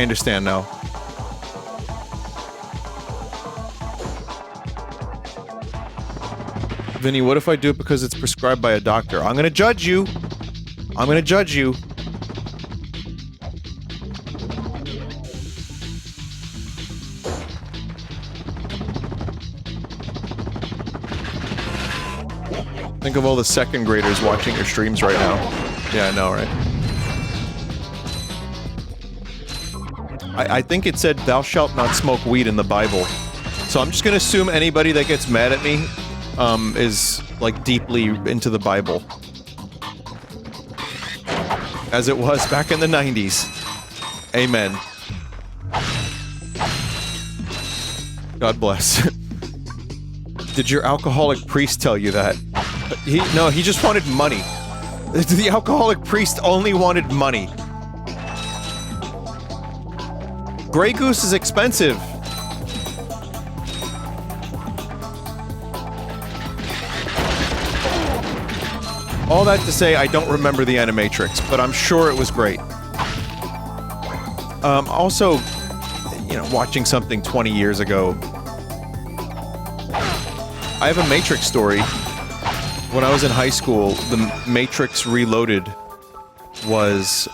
understand now. Vinny, what if I do it because it's prescribed by a doctor? I'm gonna judge you! I'm gonna judge you! Think of all the second graders watching your streams right now. Yeah, I know, right? I think it said, "Thou shalt not smoke weed" in the Bible. So I'm just gonna assume anybody that gets mad at me, is, like, deeply into the Bible. As it was back in the 90s. Amen. God bless. Did your alcoholic priest tell you that? No, he just wanted money. The alcoholic priest only wanted money. Grey Goose is expensive. All that to say, I don't remember the Animatrix, but I'm sure it was great. Also, you know, watching something 20 years ago. I have a Matrix story. When I was in high school, the Matrix Reloaded was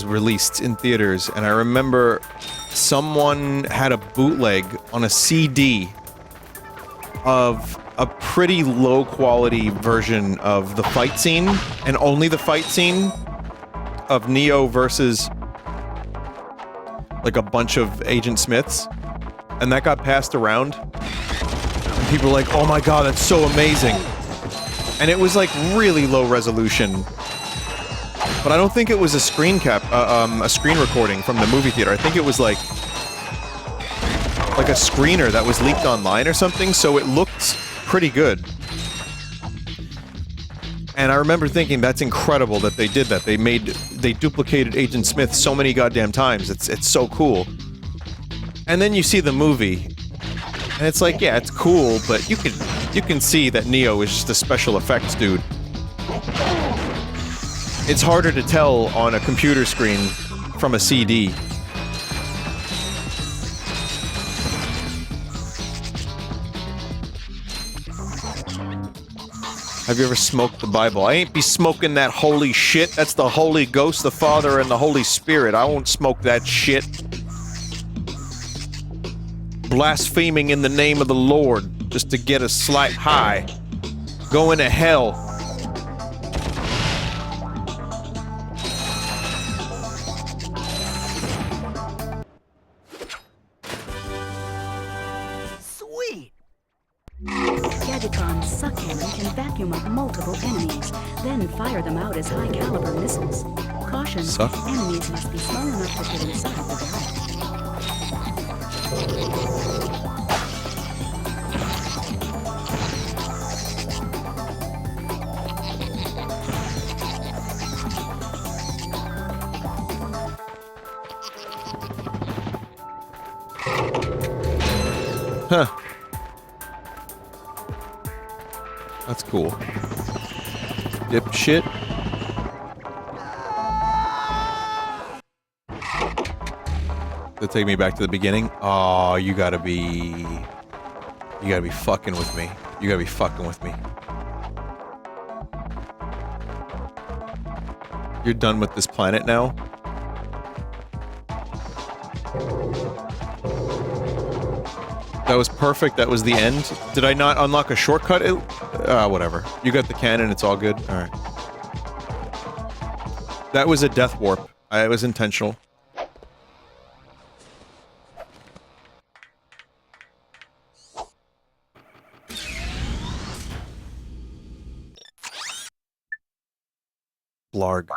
released in theaters, and I remember someone had a bootleg on a CD of a pretty low-quality version of the fight scene, and only the fight scene, of Neo versus, like, a bunch of Agent Smiths, and that got passed around, and people were like, "Oh my god, that's so amazing!" And it was, like, really low resolution. But I don't think it was a screen cap, a screen recording from the movie theater. I think it was, like a screener that was leaked online or something, so it looked pretty good. And I remember thinking, that's incredible that they did that. They duplicated Agent Smith so many goddamn times. It's so cool. And then you see the movie, and it's like, yeah, it's cool, but you can see that Neo is just a special effects dude. It's harder to tell on a computer screen from a CD. Have you ever smoked the Bible? I ain't be smoking that holy shit. That's the Holy Ghost, the Father, and the Holy Spirit. I won't smoke that shit. Blaspheming in the name of the Lord just to get a slight high. Going to hell. Sweet! Gadgetron's suck cannon can vacuum up multiple enemies, then fire them out as high-caliber missiles. Caution, Suck? enemies must be small enough to fit inside the barrel. Huh. That's cool. Dipshit. To take me back to the beginning? Oh, you gotta be fucking with me. You gotta be fucking with me. You're done with this planet now? That was perfect. That was the end. Did I not unlock a shortcut? Whatever. You got the cannon. It's all good. All right. That was a death warp. It was intentional. Blarg.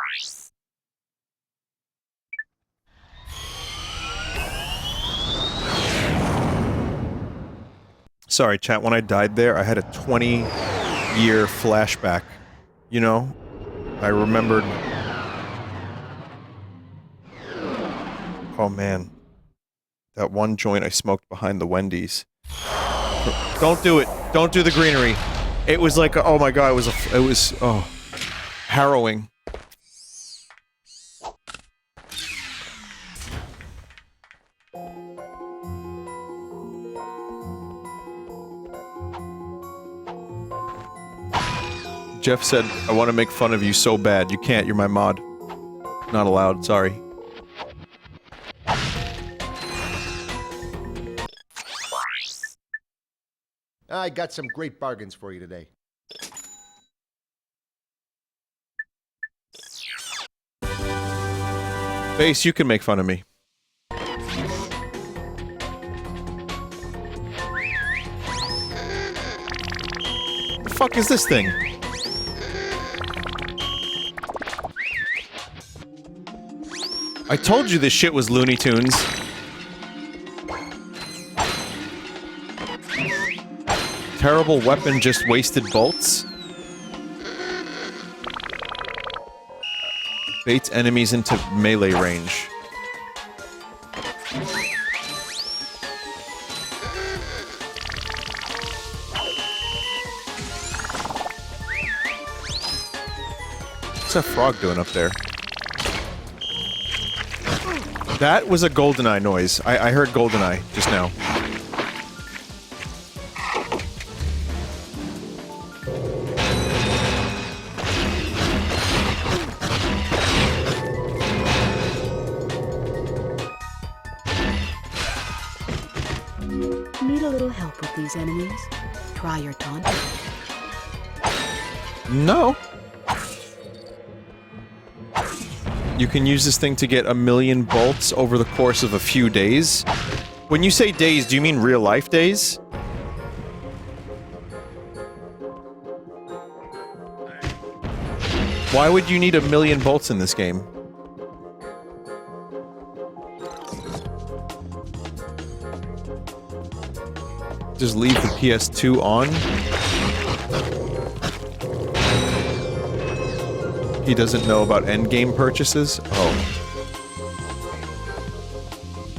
Sorry, chat. When I died there, I had a 20-year flashback. You know? I remembered... Oh, man. That one joint I smoked behind the Wendy's. Don't do it. Don't do the greenery. It was like, oh my god, it was, oh, harrowing. Jeff said, I want to make fun of you so bad. You can't, you're my mod. Not allowed, sorry. I got some great bargains for you today. Base, you can make fun of me. The fuck is this thing? I told you this shit was Looney Tunes. Terrible weapon, just wasted bolts. Baits enemies into melee range. What's that frog doing up there? That was a GoldenEye noise. I heard GoldenEye just now. Need a little help with these enemies? Try your taunt. No. You can use this thing to get 1,000,000 bolts over the course of a few days. When you say days, do you mean real life days? Why would you need 1,000,000 bolts in this game? Just leave the PS2 on? He doesn't know about endgame purchases? Oh.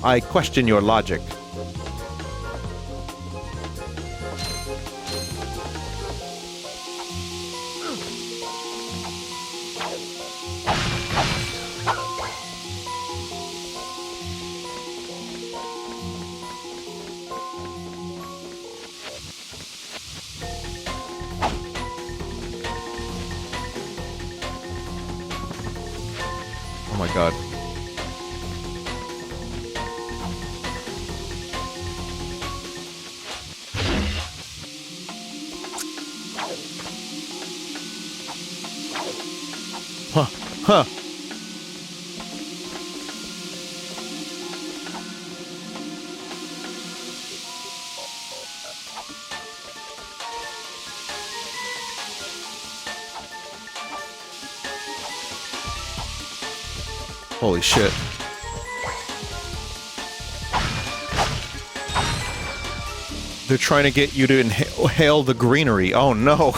I question your logic. Oh my god. Huh. Huh. Holy shit. They're trying to get you to inhale the greenery. Oh no.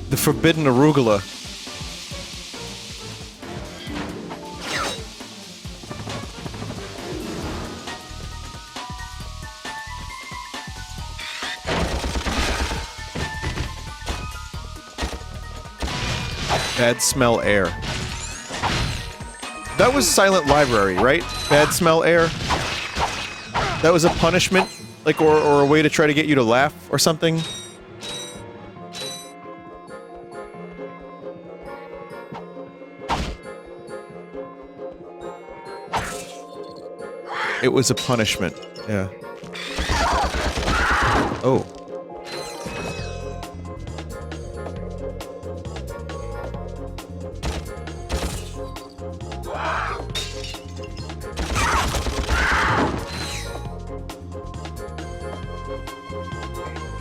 The forbidden arugula. Bad smell air. That was Silent Library, right? Bad smell air? That was a punishment? Like, or a way to try to get you to laugh or something? It was a punishment, yeah. Oh.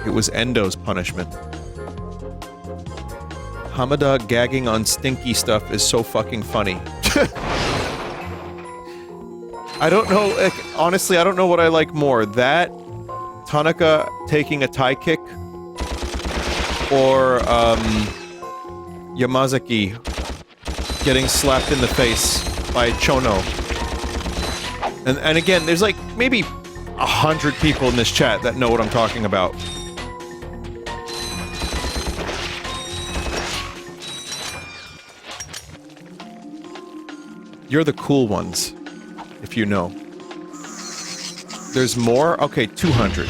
It was Endo's punishment. Hamada gagging on stinky stuff is so fucking funny. I don't know, like, honestly, I don't know what I like more. That, Tanaka taking a tie kick, or, Yamazaki getting slapped in the face by Chono. And again, there's like, maybe 100 people in this chat that know what I'm talking about. You're the cool ones. If you know. There's more? Okay, 200.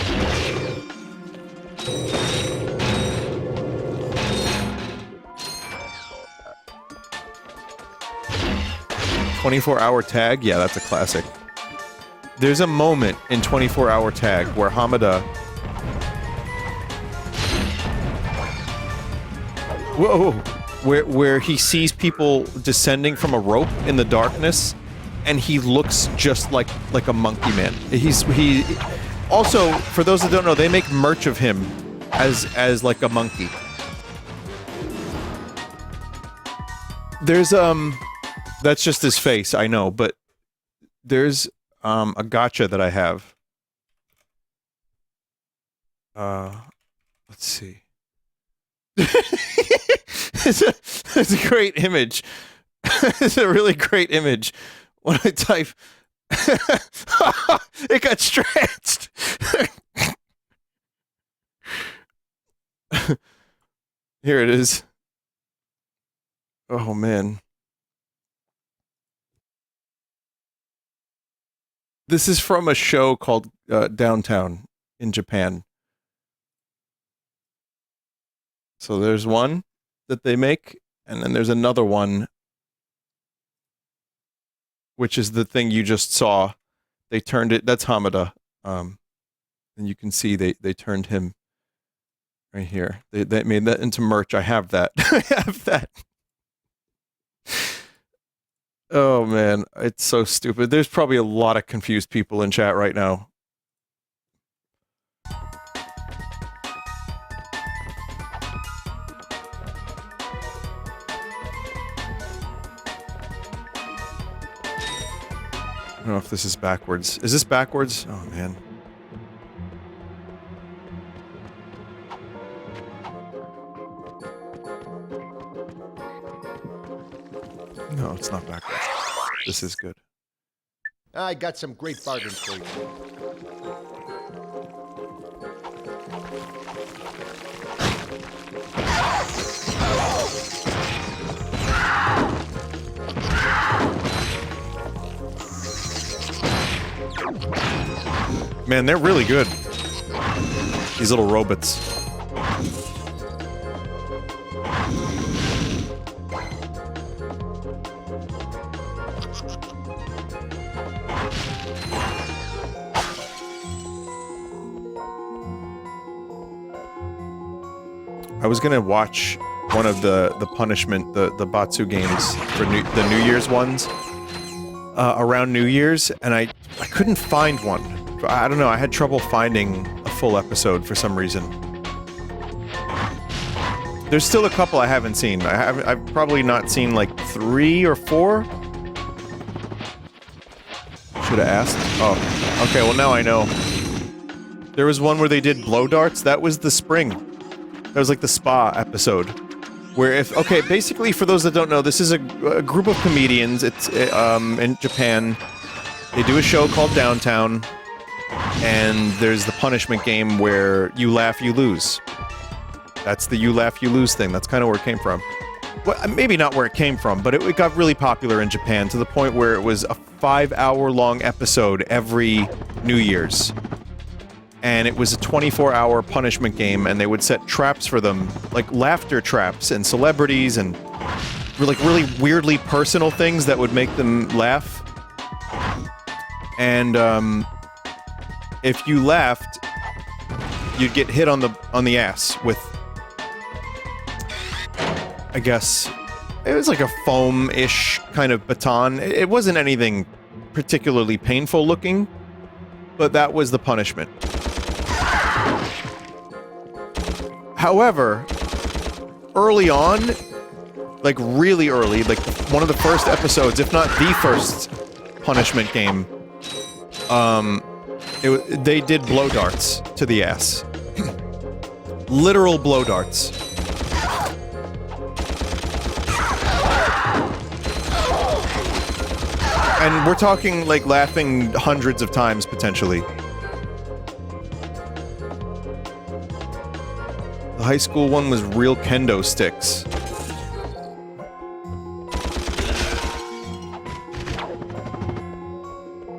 "24-hour tag?" Yeah, that's a classic. There's a moment in 24-hour tag where Hamada... Whoa! Where he sees people descending from a rope in the darkness, and he looks just like a monkey man. He also, for those that don't know, they make merch of him as like a monkey. There's that's just his face, I know, but there's a gacha that I have. Let's see. It's a great image. It's a really great image. When I type... It got stretched! Here it is. Oh, man. This is from a show called Downtown in Japan. So there's one that they make, and then there's another one, which is the thing you just saw. They turned it, that's Hamada. And you can see they turned him right here. They made that into merch. I have that. I have that. Oh man, it's so stupid. There's probably a lot of confused people in chat right now. I don't know if this is backwards. Is this backwards? Oh, man. No, it's not backwards. This is good. I got some great bargains for you. Man, they're really good. These little robots. I was gonna watch one of the punishment, the Batsu games for the New Year's ones around New Year's, and I couldn't find one. I don't know, I had trouble finding a full episode for some reason. There's still a couple I haven't seen. I've probably not seen like 3 or 4. Should have asked. Oh, okay, well now I know. There was one where they did blow darts. That was the spring. That was like the spa episode. Where if... Okay, basically, for those that don't know, this is a group of comedians. It's in Japan. They do a show called Downtown. And there's the punishment game where you laugh, you lose. That's the you laugh, you lose thing. That's kind of where it came from. well, maybe not where it came from, but it got really popular in Japan to the point where it was a 5-hour-long episode every New Year's. And it was a 24-hour punishment game, and they would set traps for them, like laughter traps and celebrities and like really weirdly personal things that would make them laugh. And if you laughed, you'd get hit on the ass with, I guess, it was like a foam-ish kind of baton. It wasn't anything particularly painful looking, but that was the punishment. However, early on, like really early, like one of the first episodes, if not the first punishment game, they did blow darts to the ass. Literal blow darts. And we're talking, like, laughing hundreds of times, potentially. The high school one was real kendo sticks.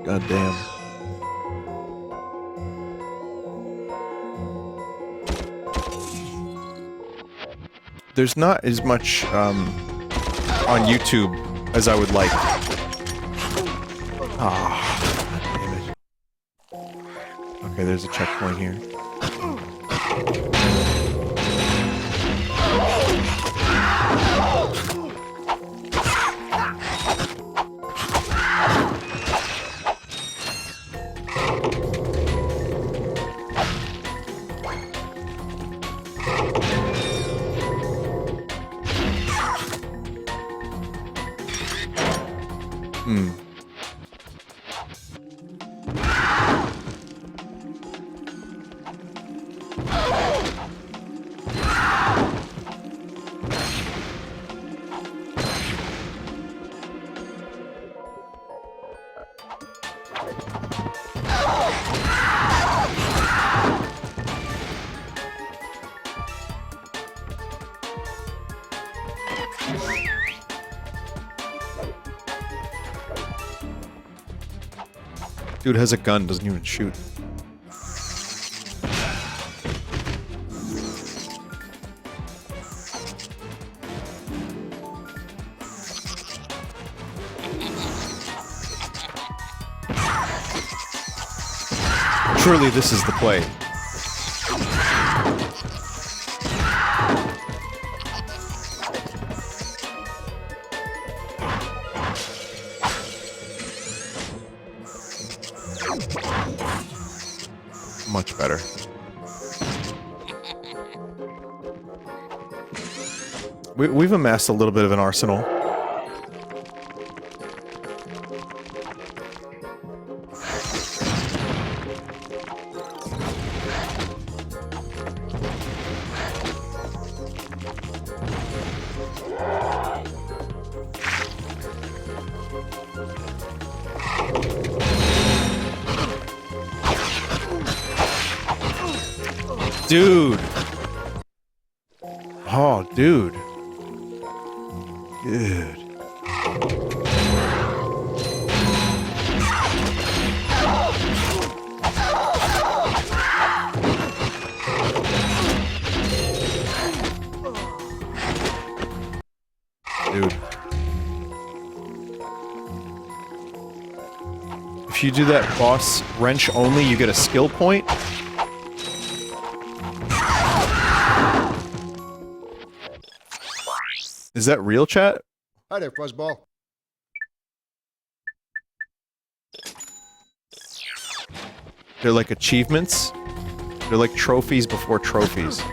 God damn. There's not as much, on YouTube as I would like. Ah, damn it. Okay, there's a checkpoint here. Dude has a gun, doesn't even shoot. Surely this is the play. Much better. We've amassed a little bit of an arsenal. Dude. Oh, dude. Dude. Dude. If you do that boss wrench only, you get a skill point. Is that real, chat? Hi there, Fuzzball. They're like achievements. They're like trophies before trophies.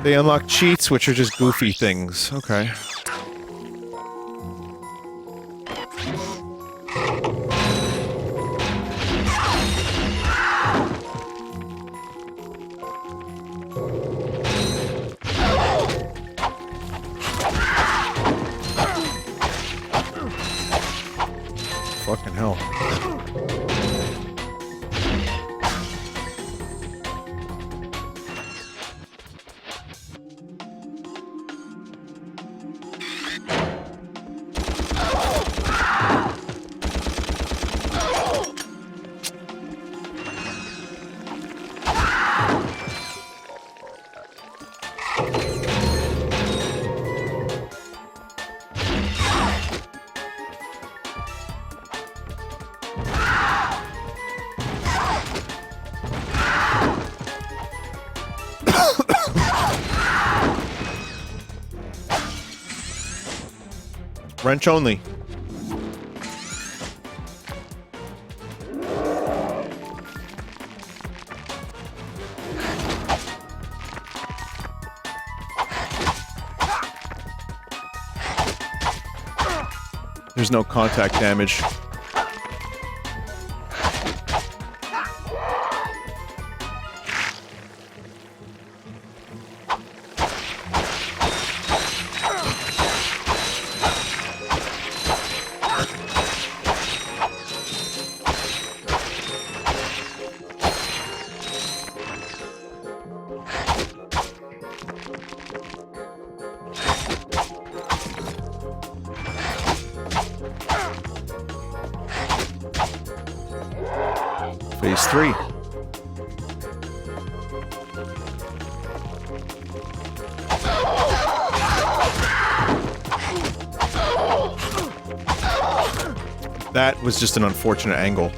They unlock cheats, which are just goofy things. Okay. Wrench only. There's no contact damage. Phase 3. That was just an unfortunate angle.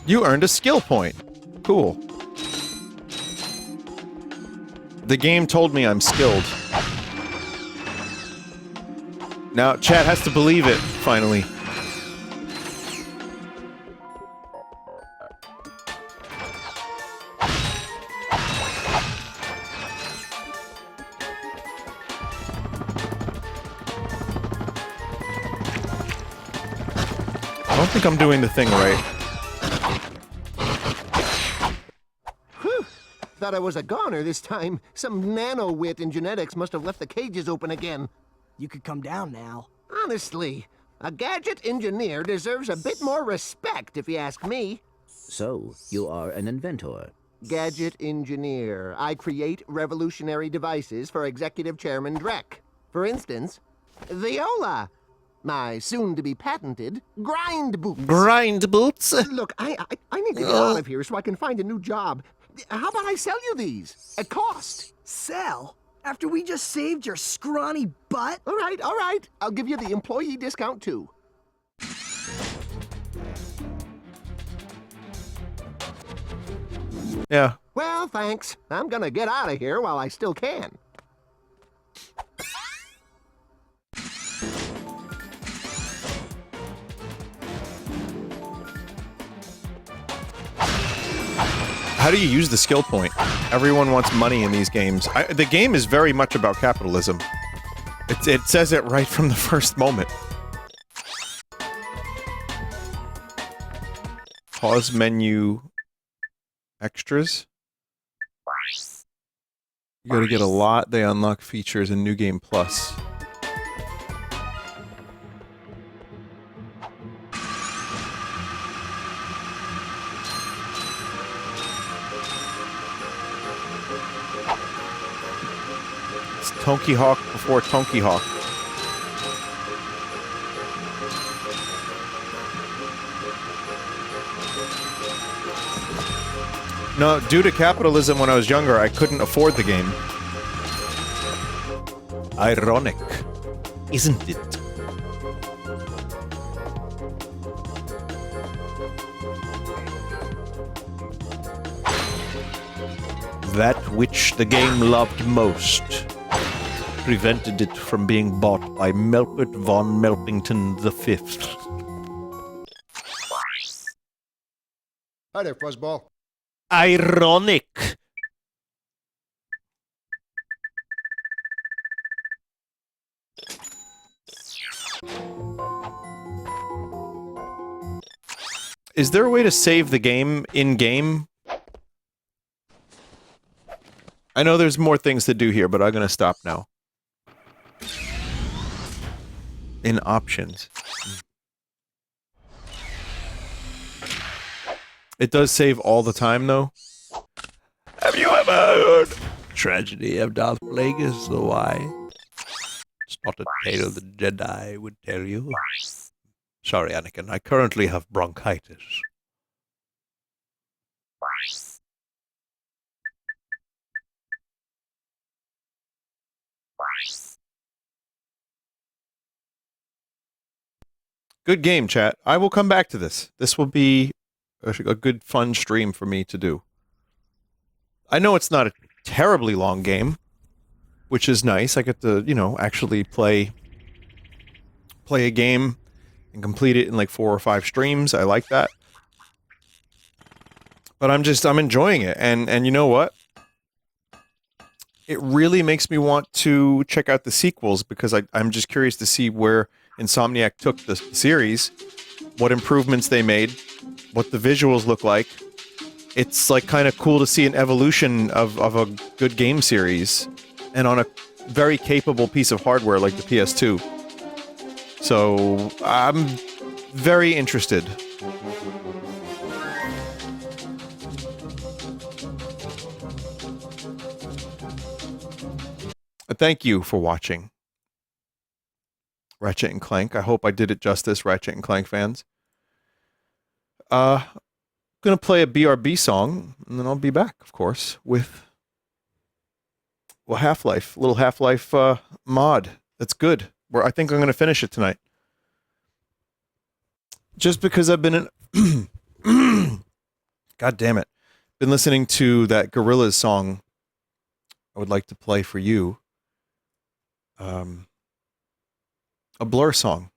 You earned a skill point. Cool. The game told me I'm skilled. Now, chat has to believe it, finally. I don't think I'm doing the thing right. Thought I was a goner this time. Some nano-wit in genetics must have left the cages open again. You could come down now. Honestly, a gadget engineer deserves a bit more respect, if you ask me. So, you are an inventor. Gadget engineer. I create revolutionary devices for Executive Chairman Drek. For instance, Viola. My soon-to-be patented grind boots. Grind boots? Look, I need to get out of here so I can find a new job. How about I sell you these? At cost. Sell? After we just saved your scrawny butt? All right. I'll give you the employee discount, too. Yeah. Well, thanks. I'm gonna get out of here while I still can. How do you use the skill point? Everyone wants money in these games. The game is very much about capitalism. It says it right from the first moment. Pause menu extras. You gotta get a lot. They unlock features in New Game Plus. Tonky Hawk before Tonky Hawk. No, due to capitalism when I was younger, I couldn't afford the game. Ironic, isn't it? That which the game loved most prevented it from being bought by Melpert von Melpington V. Hi there, Fuzzball. Ironic. Is there a way to save the game in-game? I know there's more things to do here, but I'm gonna stop now. In options. It does save all the time, though. Have you ever heard Tragedy of Darth Plagueis the Why? It's not a tale the Jedi would tell you. Sorry, Anakin. I currently have bronchitis. Good game, chat. I will come back to this. This will be a good, fun stream for me to do. I know it's not a terribly long game, which is nice. I get to, you know, actually play a game and complete it in like 4 or 5 streams. I like that. But I'm enjoying it. And you know what? It really makes me want to check out the sequels because I'm just curious to see where Insomniac took the series, what improvements they made, what the visuals look like. It's like kind of cool to see an evolution of a good game series and on a very capable piece of hardware like the PS2. So I'm very interested. Thank you for watching Ratchet and Clank. I hope I did it justice, Ratchet and Clank fans. Gonna play a BRB song, and then I'll be back, of course, with Half-Life, little Half-Life mod. That's good. I think I'm gonna finish it tonight. Just because I've been in God damn it. Been listening to that Gorillaz song I would like to play for you. A Blur song.